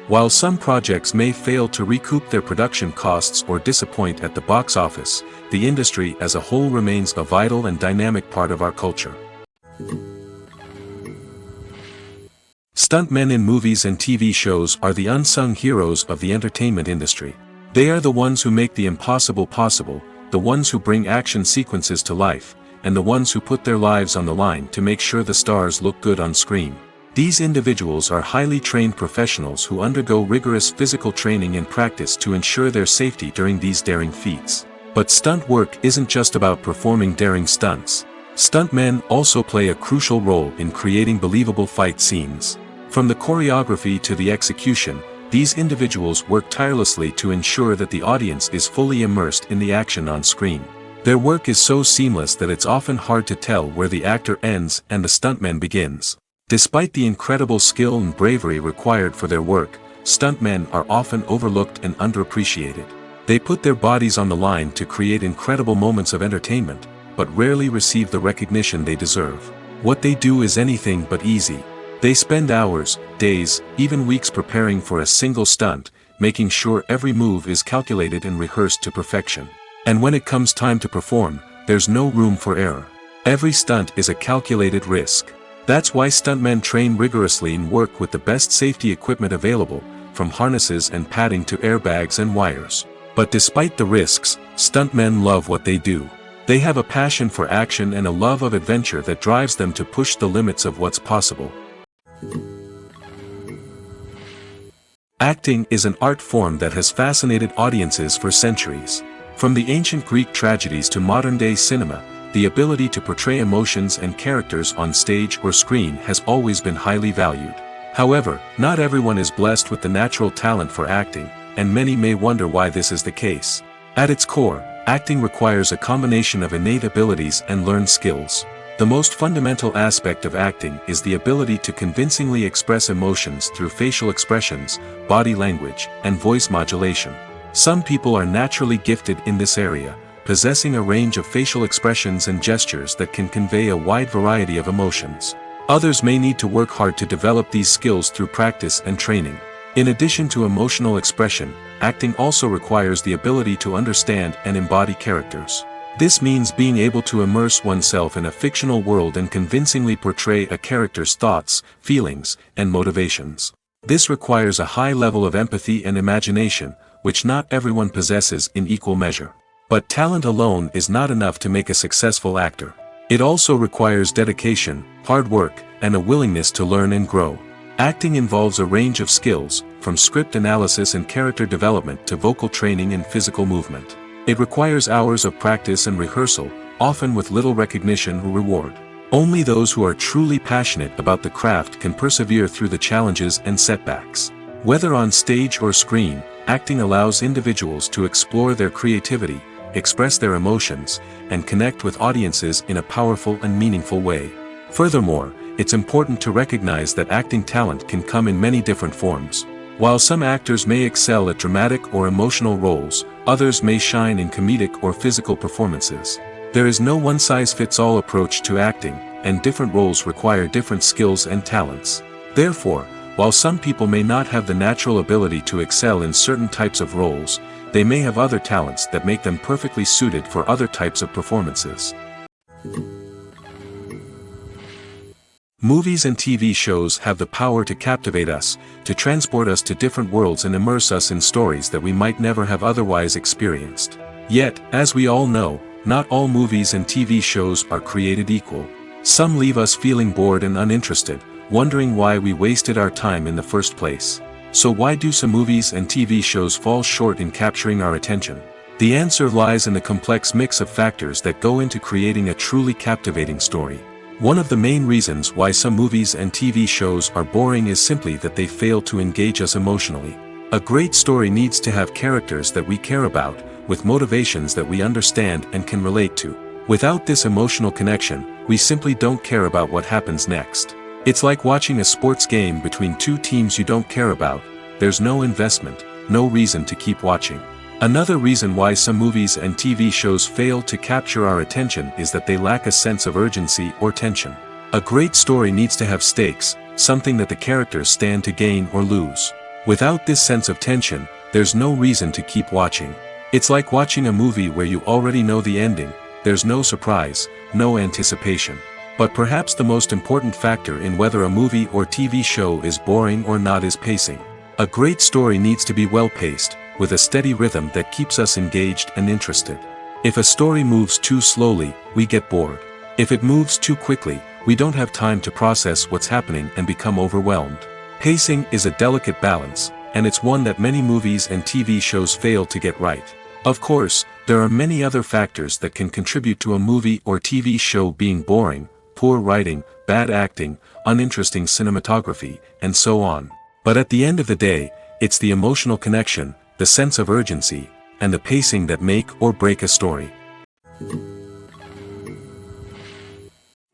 While some projects may fail to recoup their production costs or disappoint at the box office, the industry as a whole remains a vital and dynamic part of our culture. Stuntmen in movies and TV shows are the unsung heroes of the entertainment industry. They are the ones who make the impossible possible, the ones who bring action sequences to life, and the ones who put their lives on the line to make sure the stars look good on screen. These individuals are highly trained professionals who undergo rigorous physical training and practice to ensure their safety during these daring feats. But stunt work isn't just about performing daring stunts. Stuntmen also play a crucial role in creating believable fight scenes. From the choreography to the execution, these individuals work tirelessly to ensure that the audience is fully immersed in the action on screen. Their work is so seamless that it's often hard to tell where the actor ends and the stuntman begins. Despite the incredible skill and bravery required for their work, stuntmen are often overlooked and underappreciated. They put their bodies on the line to create incredible moments of entertainment, but rarely receive the recognition they deserve. What they do is anything but easy. They spend hours, days, even weeks preparing for a single stunt, making sure every move is calculated and rehearsed to perfection. And when it comes time to perform, there's no room for error. Every stunt is a calculated risk. That's why stuntmen train rigorously and work with the best safety equipment available, from harnesses and padding to airbags and wires. But despite the risks, stuntmen love what they do. They have a passion for action and a love of adventure that drives them to push the limits of what's possible. Acting is an art form that has fascinated audiences for centuries. From the ancient Greek tragedies to modern-day cinema, the ability to portray emotions and characters on stage or screen has always been highly valued. However, not everyone is blessed with the natural talent for acting, and many may wonder why this is the case. At its core, acting requires a combination of innate abilities and learned skills. The most fundamental aspect of acting is the ability to convincingly express emotions through facial expressions, body language, and voice modulation. Some people are naturally gifted in this area, possessing a range of facial expressions and gestures that can convey a wide variety of emotions. Others may need to work hard to develop these skills through practice and training. In addition to emotional expression, acting also requires the ability to understand and embody characters. This means being able to immerse oneself in a fictional world and convincingly portray a character's thoughts, feelings, and motivations. This requires a high level of empathy and imagination, which not everyone possesses in equal measure. But talent alone is not enough to make a successful actor. It also requires dedication, hard work, and a willingness to learn and grow. Acting involves a range of skills, from script analysis and character development to vocal training and physical movement. It requires hours of practice and rehearsal, often with little recognition or reward. Only those who are truly passionate about the craft can persevere through the challenges and setbacks. Whether on stage or screen, acting allows individuals to explore their creativity, express their emotions, and connect with audiences in a powerful and meaningful way. Furthermore, it's important to recognize that acting talent can come in many different forms. While some actors may excel at dramatic or emotional roles, others may shine in comedic or physical performances. There is no one-size-fits-all approach to acting, and different roles require different skills and talents. Therefore, while some people may not have the natural ability to excel in certain types of roles, they may have other talents that make them perfectly suited for other types of performances. Movies and TV shows have the power to captivate us, to transport us to different worlds and immerse us in stories that we might never have otherwise experienced. Yet, as we all know, not all movies and TV shows are created equal. Some leave us feeling bored and uninterested, wondering why we wasted our time in the first place. So why do some movies and TV shows fall short in capturing our attention? The answer lies in the complex mix of factors that go into creating a truly captivating story. One of the main reasons why some movies and TV shows are boring is simply that they fail to engage us emotionally. A great story needs to have characters that we care about, with motivations that we understand and can relate to. Without this emotional connection, we simply don't care about what happens next. It's like watching a sports game between two teams you don't care about. There's no investment, no reason to keep watching. Another reason why some movies and TV shows fail to capture our attention is that they lack a sense of urgency or tension. A great story needs to have stakes, something that the characters stand to gain or lose. Without this sense of tension, there's no reason to keep watching. It's like watching a movie where you already know the ending, there's no surprise, no anticipation. But perhaps the most important factor in whether a movie or TV show is boring or not is pacing. A great story needs to be well-paced, with a steady rhythm that keeps us engaged and interested. If a story moves too slowly, we get bored. If it moves too quickly, we don't have time to process what's happening and become overwhelmed. Pacing is a delicate balance, and it's one that many movies and TV shows fail to get right. Of course, there are many other factors that can contribute to a movie or TV show being boring: poor writing, bad acting, uninteresting cinematography, and so on. But at the end of the day, it's the emotional connection, the sense of urgency, and the pacing that make or break a story.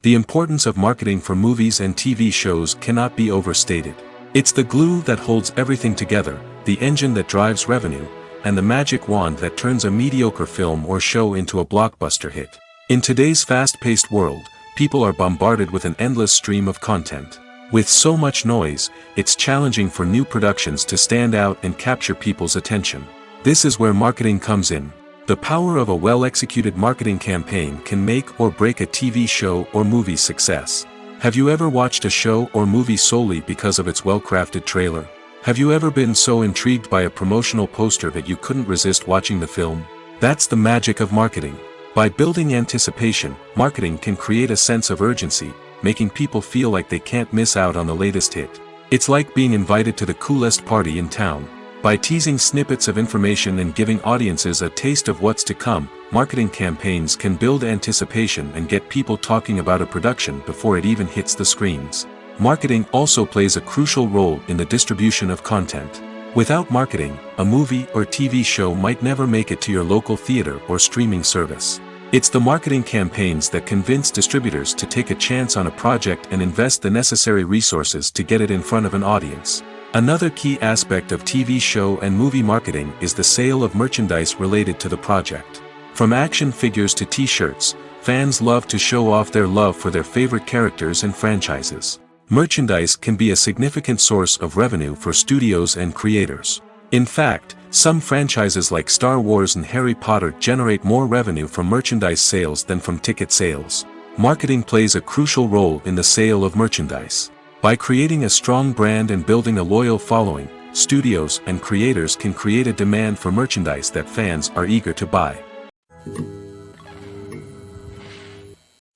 The importance of marketing for movies and TV shows cannot be overstated. It's the glue that holds everything together, the engine that drives revenue, and the magic wand that turns a mediocre film or show into a blockbuster hit. In today's fast-paced world, people are bombarded with an endless stream of content. With so much noise, it's challenging for new productions to stand out and capture people's attention. This is where marketing comes in. The power of a well-executed marketing campaign can make or break a TV show or movie's success. Have you ever watched a show or movie solely because of its well-crafted trailer? Have you ever been so intrigued by a promotional poster that you couldn't resist watching the film? That's the magic of marketing. By building anticipation, marketing can create a sense of urgency, making people feel like they can't miss out on the latest hit. It's like being invited to the coolest party in town. By teasing snippets of information and giving audiences a taste of what's to come, marketing campaigns can build anticipation and get people talking about a production before it even hits the screens. Marketing also plays a crucial role in the distribution of content. Without marketing, a movie or TV show might never make it to your local theater or streaming service. It's the marketing campaigns that convince distributors to take a chance on a project and invest the necessary resources to get it in front of an audience. Another key aspect of TV show and movie marketing is the sale of merchandise related to the project. From action figures to t-shirts, fans love to show off their love for their favorite characters and franchises. Merchandise can be a significant source of revenue for studios and creators. In fact, some franchises like Star Wars and Harry Potter generate more revenue from merchandise sales than from ticket sales. Marketing plays a crucial role in the sale of merchandise. By creating a strong brand and building a loyal following, studios and creators can create a demand for merchandise that fans are eager to buy.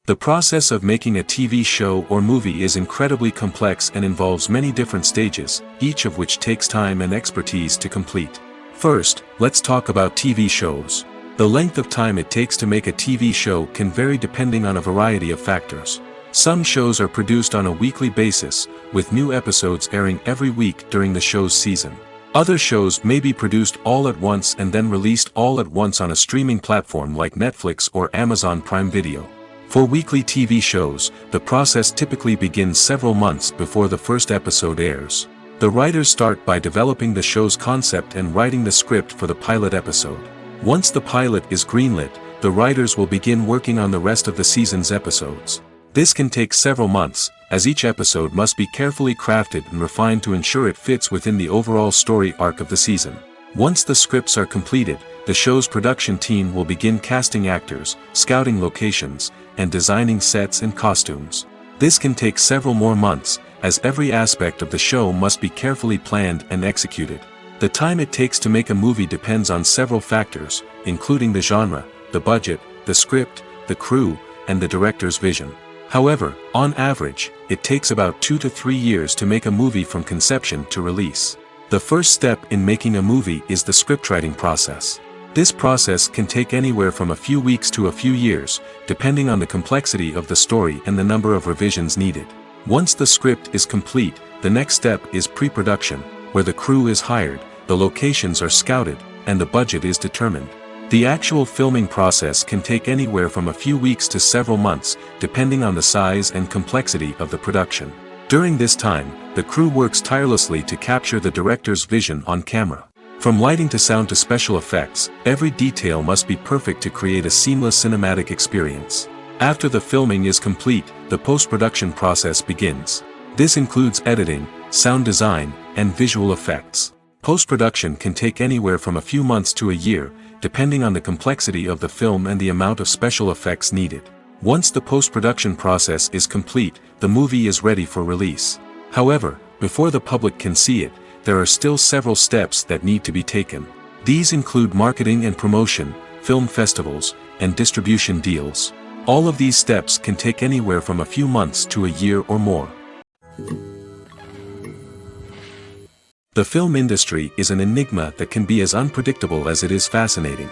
The process of making a TV show or movie is incredibly complex and involves many different stages, each of which takes time and expertise to complete. First, let's talk about TV shows. The length of time it takes to make a TV show can vary depending on a variety of factors. Some shows are produced on a weekly basis, with new episodes airing every week during the show's season. Other shows may be produced all at once and then released all at once on a streaming platform like Netflix or Amazon Prime Video. For weekly TV shows, the process typically begins several months before the first episode airs. The writers start by developing the show's concept and writing the script for the pilot episode. Once the pilot is greenlit, the writers will begin working on the rest of the season's episodes. This can take several months, as each episode must be carefully crafted and refined to ensure it fits within the overall story arc of the season. Once the scripts are completed, the show's production team will begin casting actors, scouting locations, and designing sets and costumes. This can take several more months, as every aspect of the show must be carefully planned and executed. The time it takes to make a movie depends on several factors, including the genre, the budget, the script, the crew, and the director's vision. However, on average, it takes about 2 to 3 years to make a movie from conception to release. The first step in making a movie is the scriptwriting process. This process can take anywhere from a few weeks to a few years, depending on the complexity of the story and the number of revisions needed. Once the script is complete, the next step is pre-production, where the crew is hired, the locations are scouted, and the budget is determined. The actual filming process can take anywhere from a few weeks to several months, depending on the size and complexity of the production. During this time, the crew works tirelessly to capture the director's vision on camera. From lighting to sound to special effects, every detail must be perfect to create a seamless cinematic experience. After the filming is complete, the post-production process begins. This includes editing, sound design, and visual effects. Post-production can take anywhere from a few months to a year, depending on the complexity of the film and the amount of special effects needed. Once the post-production process is complete, the movie is ready for release. However, before the public can see it, there are still several steps that need to be taken. These include marketing and promotion, film festivals, and distribution deals. All of these steps can take anywhere from a few months to a year or more. The film industry is an enigma that can be as unpredictable as it is fascinating.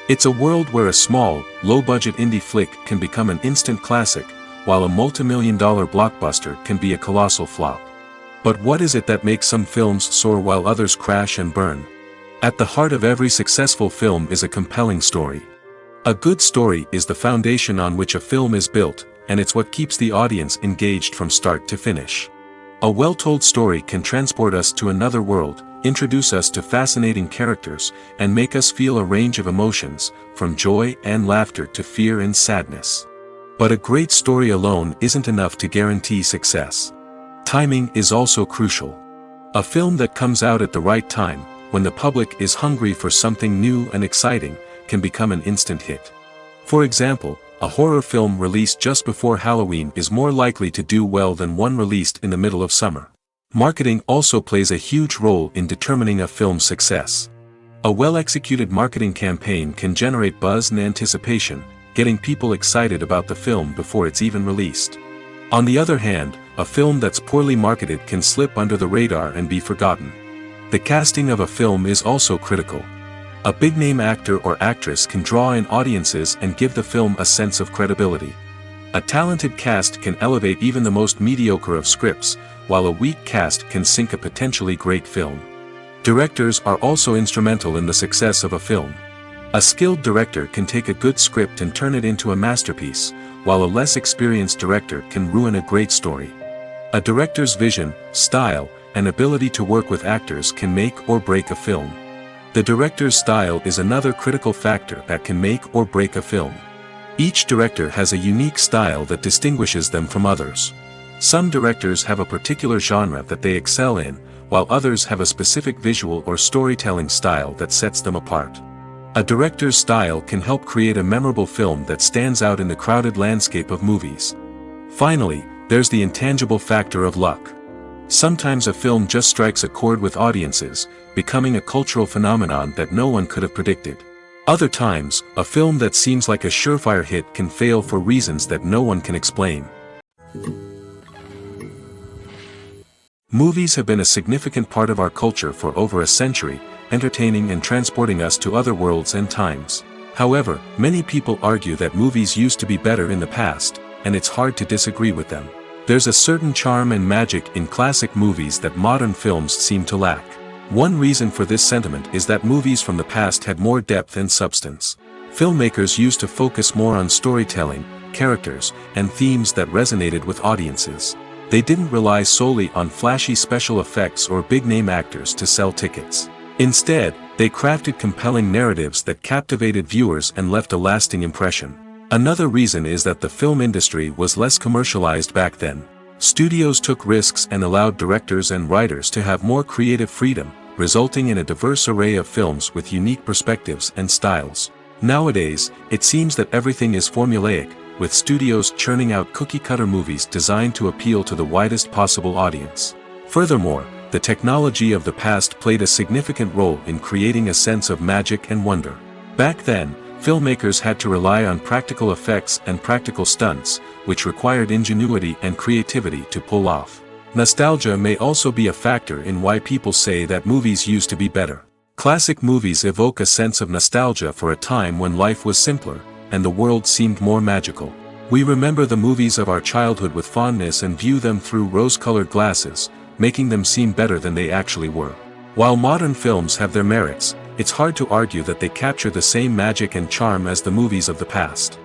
It's a world where a small, low-budget indie flick can become an instant classic, while a multi-million-dollar blockbuster can be a colossal flop. But what is it that makes some films soar while others crash and burn? At the heart of every successful film is a compelling story. A good story is the foundation on which a film is built, and it's what keeps the audience engaged from start to finish. A well-told story can transport us to another world, introduce us to fascinating characters, and make us feel a range of emotions, from joy and laughter to fear and sadness. But a great story alone isn't enough to guarantee success. Timing is also crucial. A film that comes out at the right time, when the public is hungry for something new and exciting, can become an instant hit. For example, a horror film released just before Halloween is more likely to do well than one released in the middle of summer. Marketing also plays a huge role in determining a film's success. A well-executed marketing campaign can generate buzz and anticipation, getting people excited about the film before it's even released. On the other hand, a film that's poorly marketed can slip under the radar and be forgotten. The casting of a film is also critical. A big-name actor or actress can draw in audiences and give the film a sense of credibility. A talented cast can elevate even the most mediocre of scripts, while a weak cast can sink a potentially great film. Directors are also instrumental in the success of a film. A skilled director can take a good script and turn it into a masterpiece, while a less experienced director can ruin a great story. A director's vision, style, and ability to work with actors can make or break a film. The director's style is another critical factor that can make or break a film. Each director has a unique style that distinguishes them from others. Some directors have a particular genre that they excel in, while others have a specific visual or storytelling style that sets them apart. A director's style can help create a memorable film that stands out in the crowded landscape of movies. Finally, there's the intangible factor of luck. Sometimes a film just strikes a chord with audiences, becoming a cultural phenomenon that no one could have predicted. Other times, a film that seems like a surefire hit can fail for reasons that no one can explain. Movies have been a significant part of our culture for over a century, entertaining and transporting us to other worlds and times. However, many people argue that movies used to be better in the past, and it's hard to disagree with them. There's a certain charm and magic in classic movies that modern films seem to lack. One reason for this sentiment is that movies from the past had more depth and substance. Filmmakers used to focus more on storytelling, characters, and themes that resonated with audiences. They didn't rely solely on flashy special effects or big-name actors to sell tickets. Instead, they crafted compelling narratives that captivated viewers and left a lasting impression. Another reason is that the film industry was less commercialized back then. Studios took risks and allowed directors and writers to have more creative freedom, resulting in a diverse array of films with unique perspectives and styles. Nowadays, it seems that everything is formulaic, with studios churning out cookie-cutter movies designed to appeal to the widest possible audience. Furthermore, the technology of the past played a significant role in creating a sense of magic and wonder. Back then, filmmakers had to rely on practical effects and practical stunts, which required ingenuity and creativity to pull off. Nostalgia may also be a factor in why people say that movies used to be better. Classic movies evoke a sense of nostalgia for a time when life was simpler, and the world seemed more magical. We remember the movies of our childhood with fondness and view them through rose-colored glasses, making them seem better than they actually were. While modern films have their merits, it's hard to argue that they capture the same magic and charm as the movies of the past.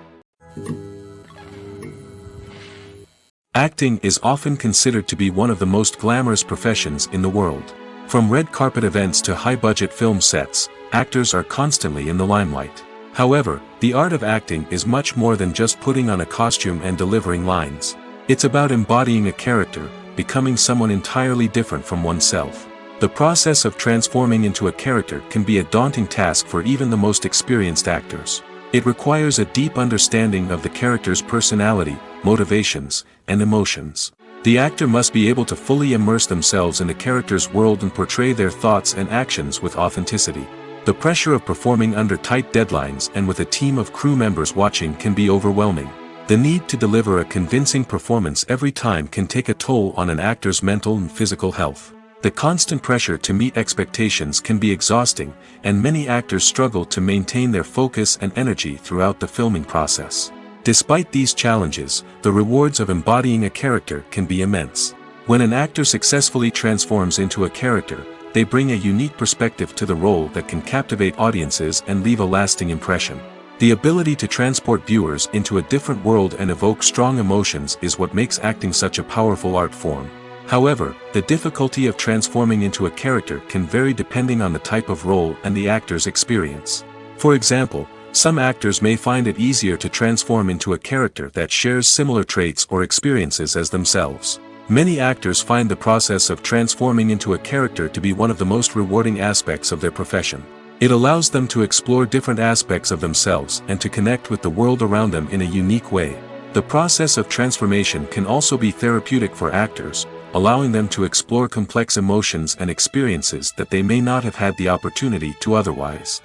Acting is often considered to be one of the most glamorous professions in the world. From red carpet events to high-budget film sets, actors are constantly in the limelight. However, the art of acting is much more than just putting on a costume and delivering lines. It's about embodying a character, becoming someone entirely different from oneself. The process of transforming into a character can be a daunting task for even the most experienced actors. It requires a deep understanding of the character's personality, motivations, and emotions. The actor must be able to fully immerse themselves in the character's world and portray their thoughts and actions with authenticity. The pressure of performing under tight deadlines and with a team of crew members watching can be overwhelming. The need to deliver a convincing performance every time can take a toll on an actor's mental and physical health. The constant pressure to meet expectations can be exhausting, and many actors struggle to maintain their focus and energy throughout the filming process. Despite these challenges, the rewards of embodying a character can be immense. When an actor successfully transforms into a character, they bring a unique perspective to the role that can captivate audiences and leave a lasting impression. The ability to transport viewers into a different world and evoke strong emotions is what makes acting such a powerful art form. However, the difficulty of transforming into a character can vary depending on the type of role and the actor's experience. For example, some actors may find it easier to transform into a character that shares similar traits or experiences as themselves. Many actors find the process of transforming into a character to be one of the most rewarding aspects of their profession. It allows them to explore different aspects of themselves and to connect with the world around them in a unique way. The process of transformation can also be therapeutic for actors, allowing them to explore complex emotions and experiences that they may not have had the opportunity to otherwise.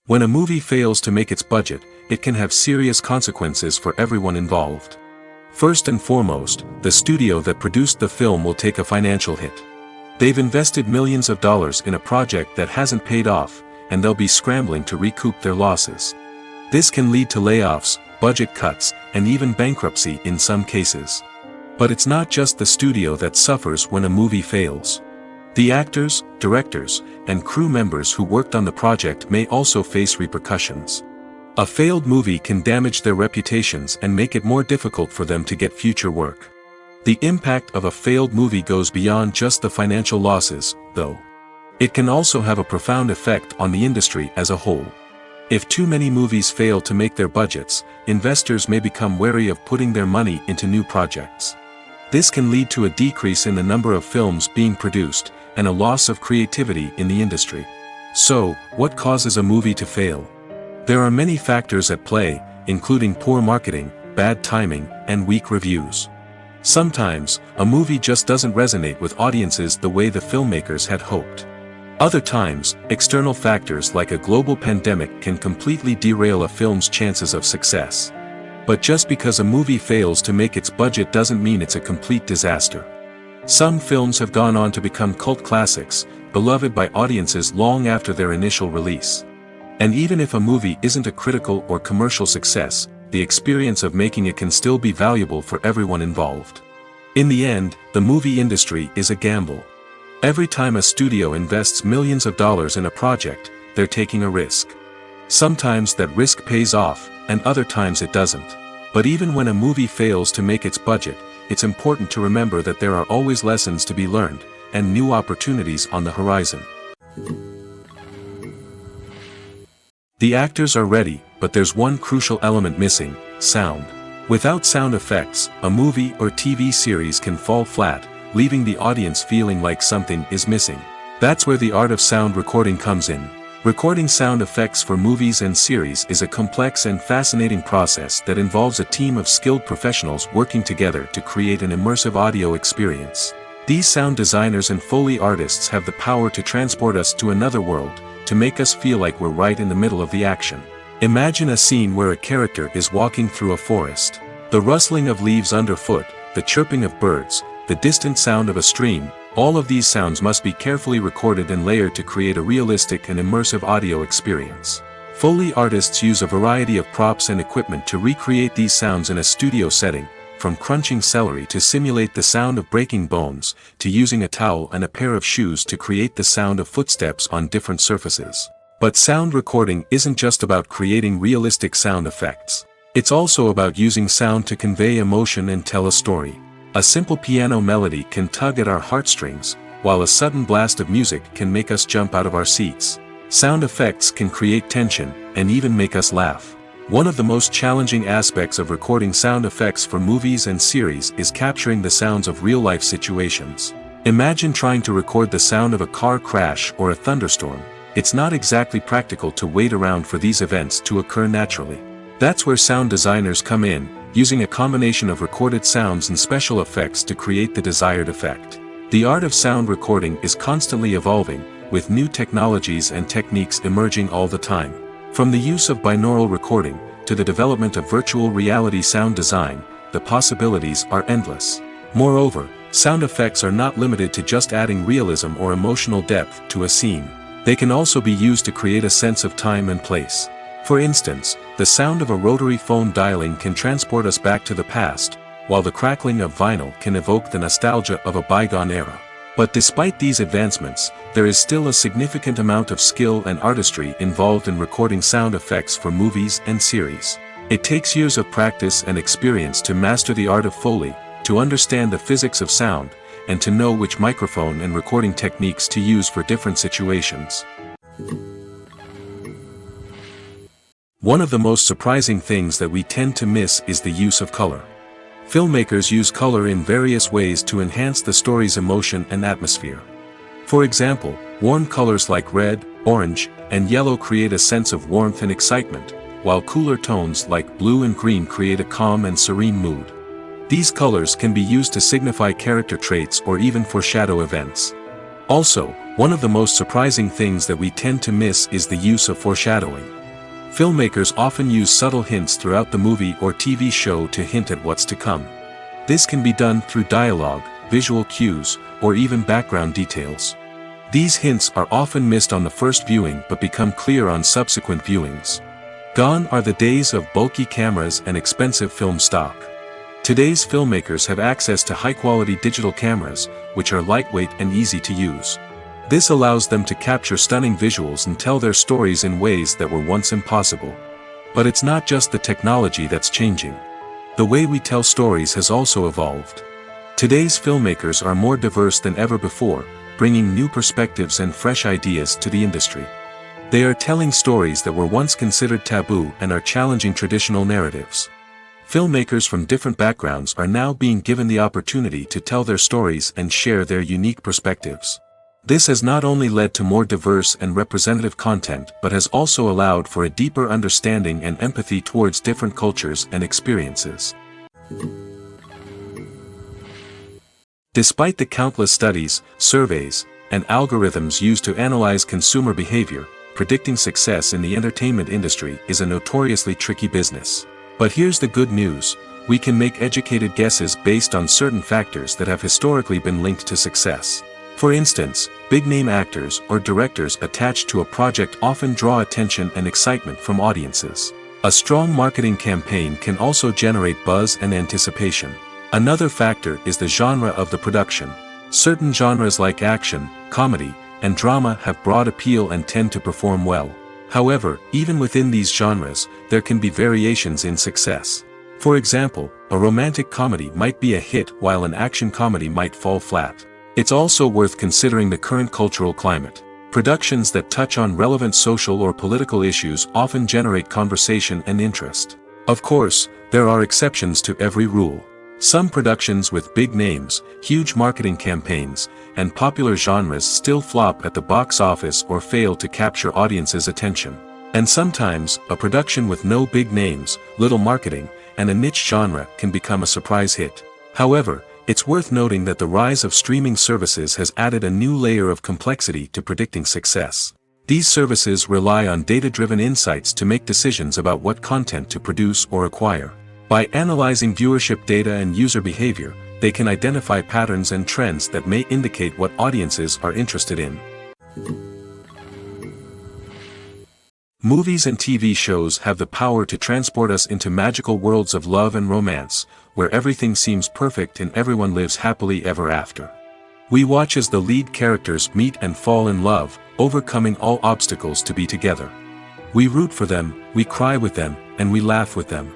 When a movie fails to make its budget, it can have serious consequences for everyone involved. First and foremost, the studio that produced the film will take a financial hit. They've invested millions of dollars in a project that hasn't paid off, and they'll be scrambling to recoup their losses. This can lead to layoffs, budget cuts, and even bankruptcy in some cases. But it's not just the studio that suffers when a movie fails. The actors, directors, and crew members who worked on the project may also face repercussions. A failed movie can damage their reputations and make it more difficult for them to get future work. The impact of a failed movie goes beyond just the financial losses, though. It can also have a profound effect on the industry as a whole. If too many movies fail to make their budgets, investors may become wary of putting their money into new projects. This can lead to a decrease in the number of films being produced, and a loss of creativity in the industry. So, what causes a movie to fail? There are many factors at play, including poor marketing, bad timing, and weak reviews. Sometimes, a movie just doesn't resonate with audiences the way the filmmakers had hoped. Other times, external factors like a global pandemic can completely derail a film's chances of success. But just because a movie fails to make its budget doesn't mean it's a complete disaster. Some films have gone on to become cult classics, beloved by audiences long after their initial release. And even if a movie isn't a critical or commercial success, the experience of making it can still be valuable for everyone involved. In the end, the movie industry is a gamble. Every time a studio invests millions of dollars in a project, they're taking a risk. Sometimes that risk pays off, and other times it doesn't. But even when a movie fails to make its budget, it's important to remember that there are always lessons to be learned, and new opportunities on the horizon. The actors are ready, but there's one crucial element missing: sound. Without sound effects, a movie or TV series can fall flat, leaving the audience feeling like something is missing. That's where the art of sound recording comes in. Recording sound effects for movies and series is a complex and fascinating process that involves a team of skilled professionals working together to create an immersive audio experience. These sound designers and Foley artists have the power to transport us to another world, to make us feel like we're right in the middle of the action. Imagine a scene where a character is walking through a forest. The rustling of leaves underfoot, the chirping of birds, the distant sound of a stream, all of these sounds must be carefully recorded and layered to create a realistic and immersive audio experience. Foley artists use a variety of props and equipment to recreate these sounds in a studio setting, from crunching celery to simulate the sound of breaking bones, to using a towel and a pair of shoes to create the sound of footsteps on different surfaces. But sound recording isn't just about creating realistic sound effects. It's also about using sound to convey emotion and tell a story. A simple piano melody can tug at our heartstrings, while a sudden blast of music can make us jump out of our seats. Sound effects can create tension, and even make us laugh. One of the most challenging aspects of recording sound effects for movies and series is capturing the sounds of real-life situations. Imagine trying to record the sound of a car crash or a thunderstorm. It's not exactly practical to wait around for these events to occur naturally. That's where sound designers come in, using a combination of recorded sounds and special effects to create the desired effect. The art of sound recording is constantly evolving, with new technologies and techniques emerging all the time. From the use of binaural recording, to the development of virtual reality sound design, the possibilities are endless. Moreover, sound effects are not limited to just adding realism or emotional depth to a scene. They can also be used to create a sense of time and place. For instance, the sound of a rotary phone dialing can transport us back to the past, while the crackling of vinyl can evoke the nostalgia of a bygone era. But despite these advancements, there is still a significant amount of skill and artistry involved in recording sound effects for movies and series. It takes years of practice and experience to master the art of Foley, to understand the physics of sound, and to know which microphone and recording techniques to use for different situations. One of the most surprising things that we tend to miss is the use of color. Filmmakers use color in various ways to enhance the story's emotion and atmosphere. For example, warm colors like red, orange, and yellow create a sense of warmth and excitement, while cooler tones like blue and green create a calm and serene mood. These colors can be used to signify character traits or even foreshadow events. Also, one of the most surprising things that we tend to miss is the use of foreshadowing. Filmmakers often use subtle hints throughout the movie or TV show to hint at what's to come. This can be done through dialogue, visual cues, or even background details. These hints are often missed on the first viewing but become clear on subsequent viewings. Gone are the days of bulky cameras and expensive film stock. Today's filmmakers have access to high-quality digital cameras, which are lightweight and easy to use. This allows them to capture stunning visuals and tell their stories in ways that were once impossible. But it's not just the technology that's changing. The way we tell stories has also evolved. Today's filmmakers are more diverse than ever before, bringing new perspectives and fresh ideas to the industry. They are telling stories that were once considered taboo and are challenging traditional narratives. Filmmakers from different backgrounds are now being given the opportunity to tell their stories and share their unique perspectives. This has not only led to more diverse and representative content but has also allowed for a deeper understanding and empathy towards different cultures and experiences. Despite the countless studies, surveys, and algorithms used to analyze consumer behavior, predicting success in the entertainment industry is a notoriously tricky business. But here's the good news: we can make educated guesses based on certain factors that have historically been linked to success. For instance, big-name actors or directors attached to a project often draw attention and excitement from audiences. A strong marketing campaign can also generate buzz and anticipation. Another factor is the genre of the production. Certain genres like action, comedy, and drama have broad appeal and tend to perform well. However, even within these genres, there can be variations in success. For example, a romantic comedy might be a hit while an action comedy might fall flat. It's also worth considering the current cultural climate. Productions that touch on relevant social or political issues often generate conversation and interest. Of course, there are exceptions to every rule. Some productions with big names, huge marketing campaigns, and popular genres still flop at the box office or fail to capture audiences' attention. And sometimes, a production with no big names, little marketing, and a niche genre can become a surprise hit. However, it's worth noting that the rise of streaming services has added a new layer of complexity to predicting success. These services rely on data-driven insights to make decisions about what content to produce or acquire. By analyzing viewership data and user behavior, they can identify patterns and trends that may indicate what audiences are interested in. Movies and TV shows have the power to transport us into magical worlds of love and romance, where everything seems perfect and everyone lives happily ever after. We watch as the lead characters meet and fall in love, overcoming all obstacles to be together. We root for them, we cry with them, and we laugh with them.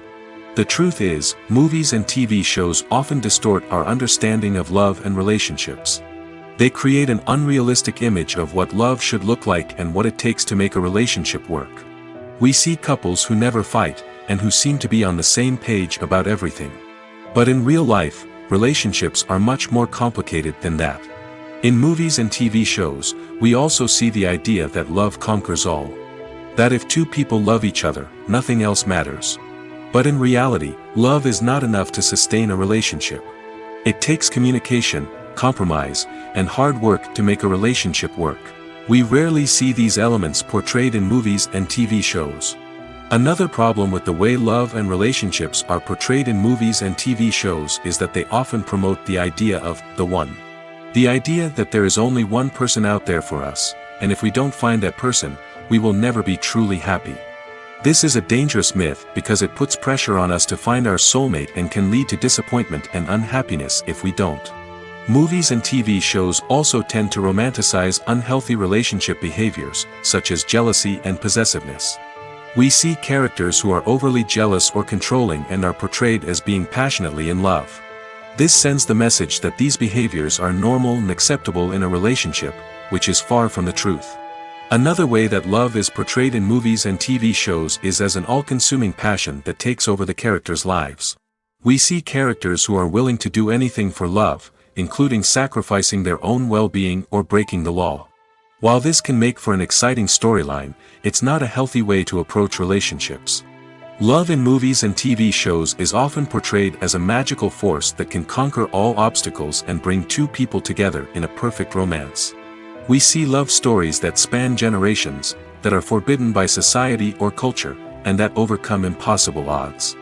The truth is, movies and TV shows often distort our understanding of love and relationships. They create an unrealistic image of what love should look like and what it takes to make a relationship work. We see couples who never fight, and who seem to be on the same page about everything. But in real life, relationships are much more complicated than that. In movies and TV shows, we also see the idea that love conquers all. That if two people love each other, nothing else matters. But in reality, love is not enough to sustain a relationship. It takes communication, compromise, and hard work to make a relationship work. We rarely see these elements portrayed in movies and TV shows. Another problem with the way love and relationships are portrayed in movies and TV shows is that they often promote the idea of the one. The idea that there is only one person out there for us, and if we don't find that person, we will never be truly happy. This is a dangerous myth because it puts pressure on us to find our soulmate and can lead to disappointment and unhappiness if we don't. Movies and TV shows also tend to romanticize unhealthy relationship behaviors, such as jealousy and possessiveness. We see characters who are overly jealous or controlling and are portrayed as being passionately in love. This sends the message that these behaviors are normal and acceptable in a relationship, which is far from the truth. Another way that love is portrayed in movies and TV shows is as an all-consuming passion that takes over the characters' lives. We see characters who are willing to do anything for love, including sacrificing their own well-being or breaking the law. While this can make for an exciting storyline, it's not a healthy way to approach relationships. Love in movies and TV shows is often portrayed as a magical force that can conquer all obstacles and bring two people together in a perfect romance. We see love stories that span generations, that are forbidden by society or culture, and that overcome impossible odds.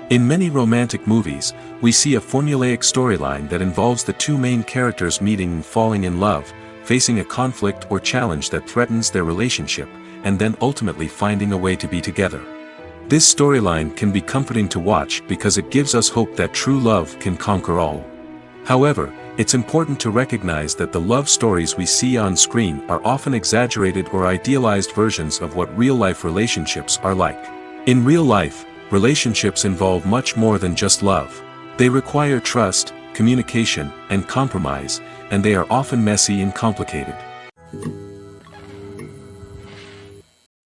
In many romantic movies, we see a formulaic storyline that involves the two main characters meeting and falling in love, facing a conflict or challenge that threatens their relationship, and then ultimately finding a way to be together. This storyline can be comforting to watch because it gives us hope that true love can conquer all. However, it's important to recognize that the love stories we see on screen are often exaggerated or idealized versions of what real-life relationships are like. In real life, relationships involve much more than just love. They require trust, communication, and compromise, and they are often messy and complicated.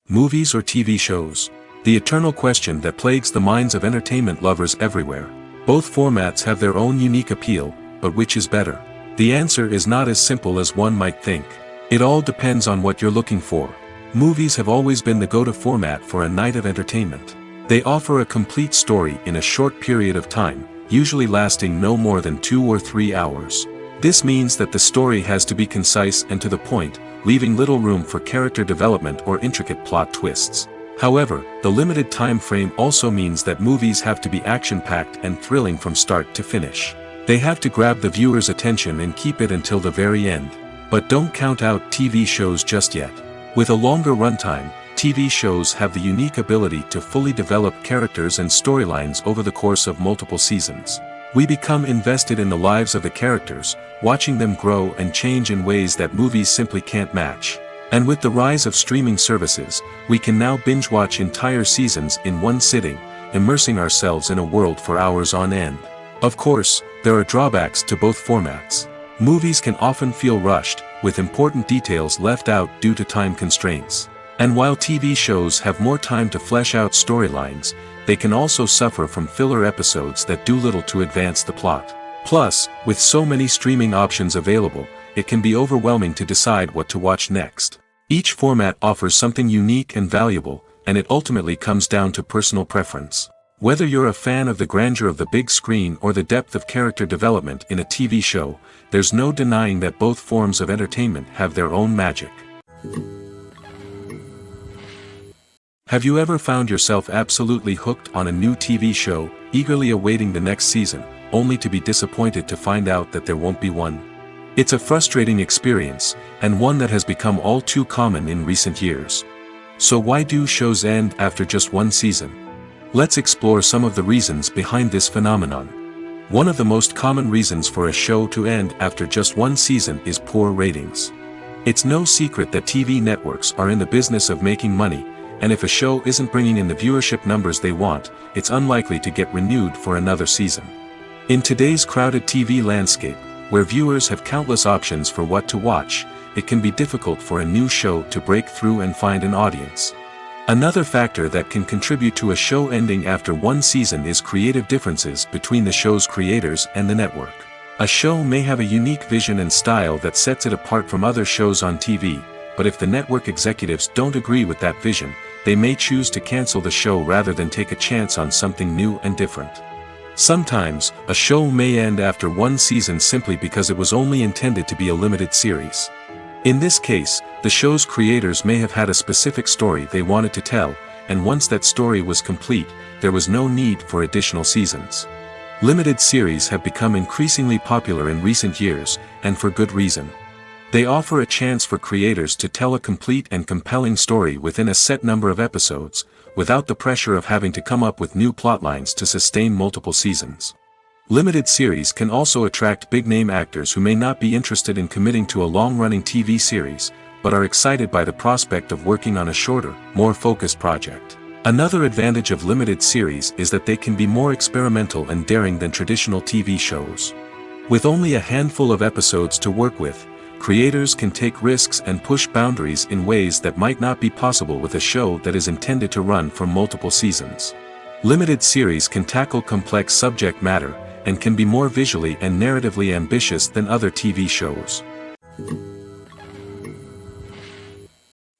Movies or TV shows? The eternal question that plagues the minds of entertainment lovers everywhere. Both formats have their own unique appeal, but which is better? The answer is not as simple as one might think. It all depends on what you're looking for. Movies have always been the go-to format for a night of entertainment. They offer a complete story in a short period of time, usually lasting no more than 2 or 3 hours. This means that the story has to be concise and to the point, leaving little room for character development or intricate plot twists. However, the limited time frame also means that movies have to be action-packed and thrilling from start to finish. They have to grab the viewer's attention and keep it until the very end. But don't count out TV shows just yet. With a longer runtime, TV shows have the unique ability to fully develop characters and storylines over the course of multiple seasons. We become invested in the lives of the characters, watching them grow and change in ways that movies simply can't match. And with the rise of streaming services, we can now binge-watch entire seasons in one sitting, immersing ourselves in a world for hours on end. Of course, there are drawbacks to both formats. Movies can often feel rushed, with important details left out due to time constraints. And while TV shows have more time to flesh out storylines, they can also suffer from filler episodes that do little to advance the plot. Plus, with so many streaming options available, it can be overwhelming to decide what to watch next. Each format offers something unique and valuable, and it ultimately comes down to personal preference. Whether you're a fan of the grandeur of the big screen or the depth of character development in a TV show, there's no denying that both forms of entertainment have their own magic. Have you ever found yourself absolutely hooked on a new TV show, eagerly awaiting the next season, only to be disappointed to find out that there won't be one? It's a frustrating experience, and one that has become all too common in recent years. So why do shows end after just one season? Let's explore some of the reasons behind this phenomenon. One of the most common reasons for a show to end after just one season is poor ratings. It's no secret that TV networks are in the business of making money, and if a show isn't bringing in the viewership numbers they want, it's unlikely to get renewed for another season. In today's crowded TV landscape, where viewers have countless options for what to watch, it can be difficult for a new show to break through and find an audience. Another factor that can contribute to a show ending after one season is creative differences between the show's creators and the network. A show may have a unique vision and style that sets it apart from other shows on TV, but if the network executives don't agree with that vision, they may choose to cancel the show rather than take a chance on something new and different. Sometimes, a show may end after one season simply because it was only intended to be a limited series. In this case, the show's creators may have had a specific story they wanted to tell, and once that story was complete, there was no need for additional seasons. Limited series have become increasingly popular in recent years, and for good reason. They offer a chance for creators to tell a complete and compelling story within a set number of episodes, without the pressure of having to come up with new plotlines to sustain multiple seasons. Limited series can also attract big-name actors who may not be interested in committing to a long-running TV series, but are excited by the prospect of working on a shorter, more focused project. Another advantage of limited series is that they can be more experimental and daring than traditional TV shows. With only a handful of episodes to work with, creators can take risks and push boundaries in ways that might not be possible with a show that is intended to run for multiple seasons. Limited series can tackle complex subject matter, and can be more visually and narratively ambitious than other TV shows.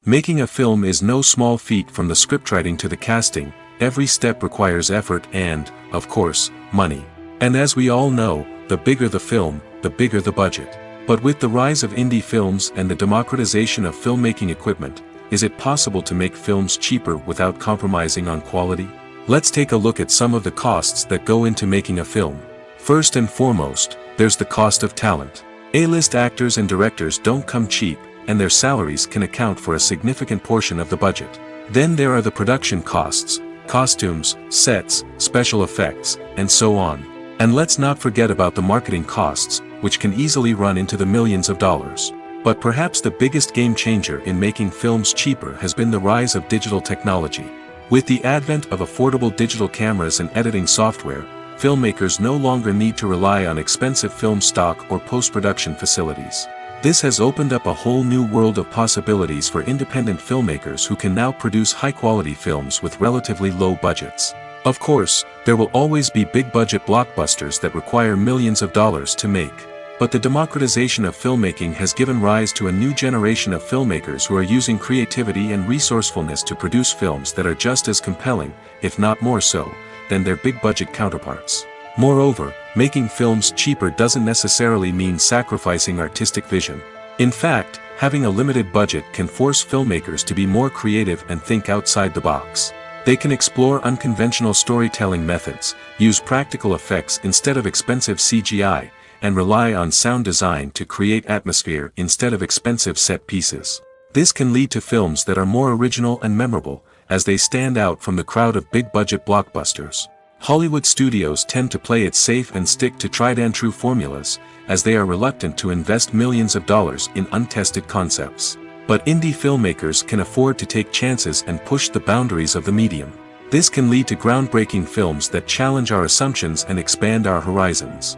Making a film is no small feat. From the scriptwriting to the casting, every step requires effort and, of course, money. And as we all know, the bigger the film, the bigger the budget. But with the rise of indie films and the democratization of filmmaking equipment, is it possible to make films cheaper without compromising on quality? Let's take a look at some of the costs that go into making a film. First and foremost, there's the cost of talent. A-list actors and directors don't come cheap, and their salaries can account for a significant portion of the budget. Then there are the production costs, costumes, sets, special effects, and so on. And let's not forget about the marketing costs, which can easily run into the millions of dollars. But perhaps the biggest game changer in making films cheaper has been the rise of digital technology. With the advent of affordable digital cameras and editing software, filmmakers no longer need to rely on expensive film stock or post-production facilities. This has opened up a whole new world of possibilities for independent filmmakers who can now produce high-quality films with relatively low budgets. Of course, there will always be big-budget blockbusters that require millions of dollars to make. But the democratization of filmmaking has given rise to a new generation of filmmakers who are using creativity and resourcefulness to produce films that are just as compelling, if not more so, than their big-budget counterparts. Moreover, making films cheaper doesn't necessarily mean sacrificing artistic vision. In fact, having a limited budget can force filmmakers to be more creative and think outside the box. They can explore unconventional storytelling methods, use practical effects instead of expensive CGI, and rely on sound design to create atmosphere instead of expensive set pieces. This can lead to films that are more original and memorable, as they stand out from the crowd of big-budget blockbusters. Hollywood studios tend to play it safe and stick to tried-and-true formulas, as they are reluctant to invest millions of dollars in untested concepts. But indie filmmakers can afford to take chances and push the boundaries of the medium. This can lead to groundbreaking films that challenge our assumptions and expand our horizons.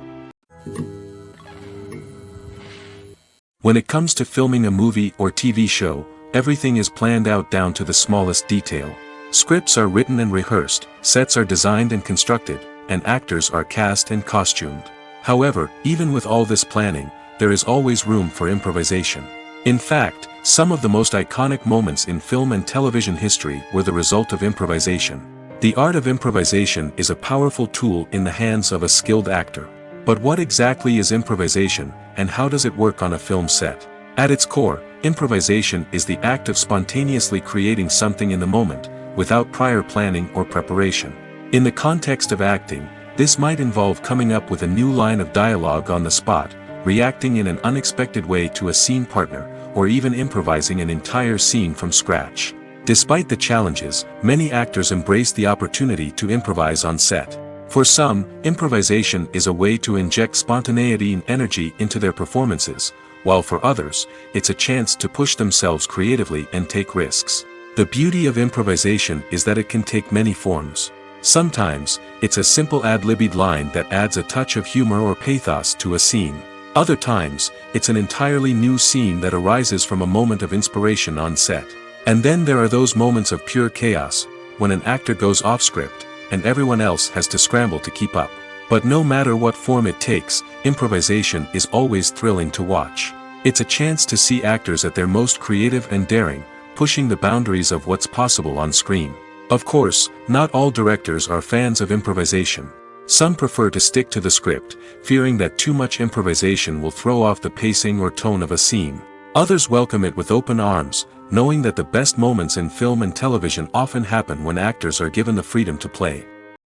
When it comes to filming a movie or TV show, everything is planned out down to the smallest detail. Scripts are written and rehearsed, sets are designed and constructed, and actors are cast and costumed. However, even with all this planning, there is always room for improvisation. In fact, some of the most iconic moments in film and television history were the result of improvisation. The art of improvisation is a powerful tool in the hands of a skilled actor. But what exactly is improvisation, and how does it work on a film set? At its core, improvisation is the act of spontaneously creating something in the moment, without prior planning or preparation. In the context of acting, this might involve coming up with a new line of dialogue on the spot, reacting in an unexpected way to a scene partner, or even improvising an entire scene from scratch. Despite the challenges, many actors embrace the opportunity to improvise on set. For some, improvisation is a way to inject spontaneity and energy into their performances, while for others, it's a chance to push themselves creatively and take risks. The beauty of improvisation is that it can take many forms. Sometimes, it's a simple ad-libbed line that adds a touch of humor or pathos to a scene. Other times, it's an entirely new scene that arises from a moment of inspiration on set. And then there are those moments of pure chaos, when an actor goes off script, and everyone else has to scramble to keep up. But no matter what form it takes, improvisation is always thrilling to watch. It's a chance to see actors at their most creative and daring, pushing the boundaries of what's possible on screen. Of course, not all directors are fans of improvisation. Some prefer to stick to the script, fearing that too much improvisation will throw off the pacing or tone of a scene. Others welcome it with open arms, knowing that the best moments in film and television often happen when actors are given the freedom to play.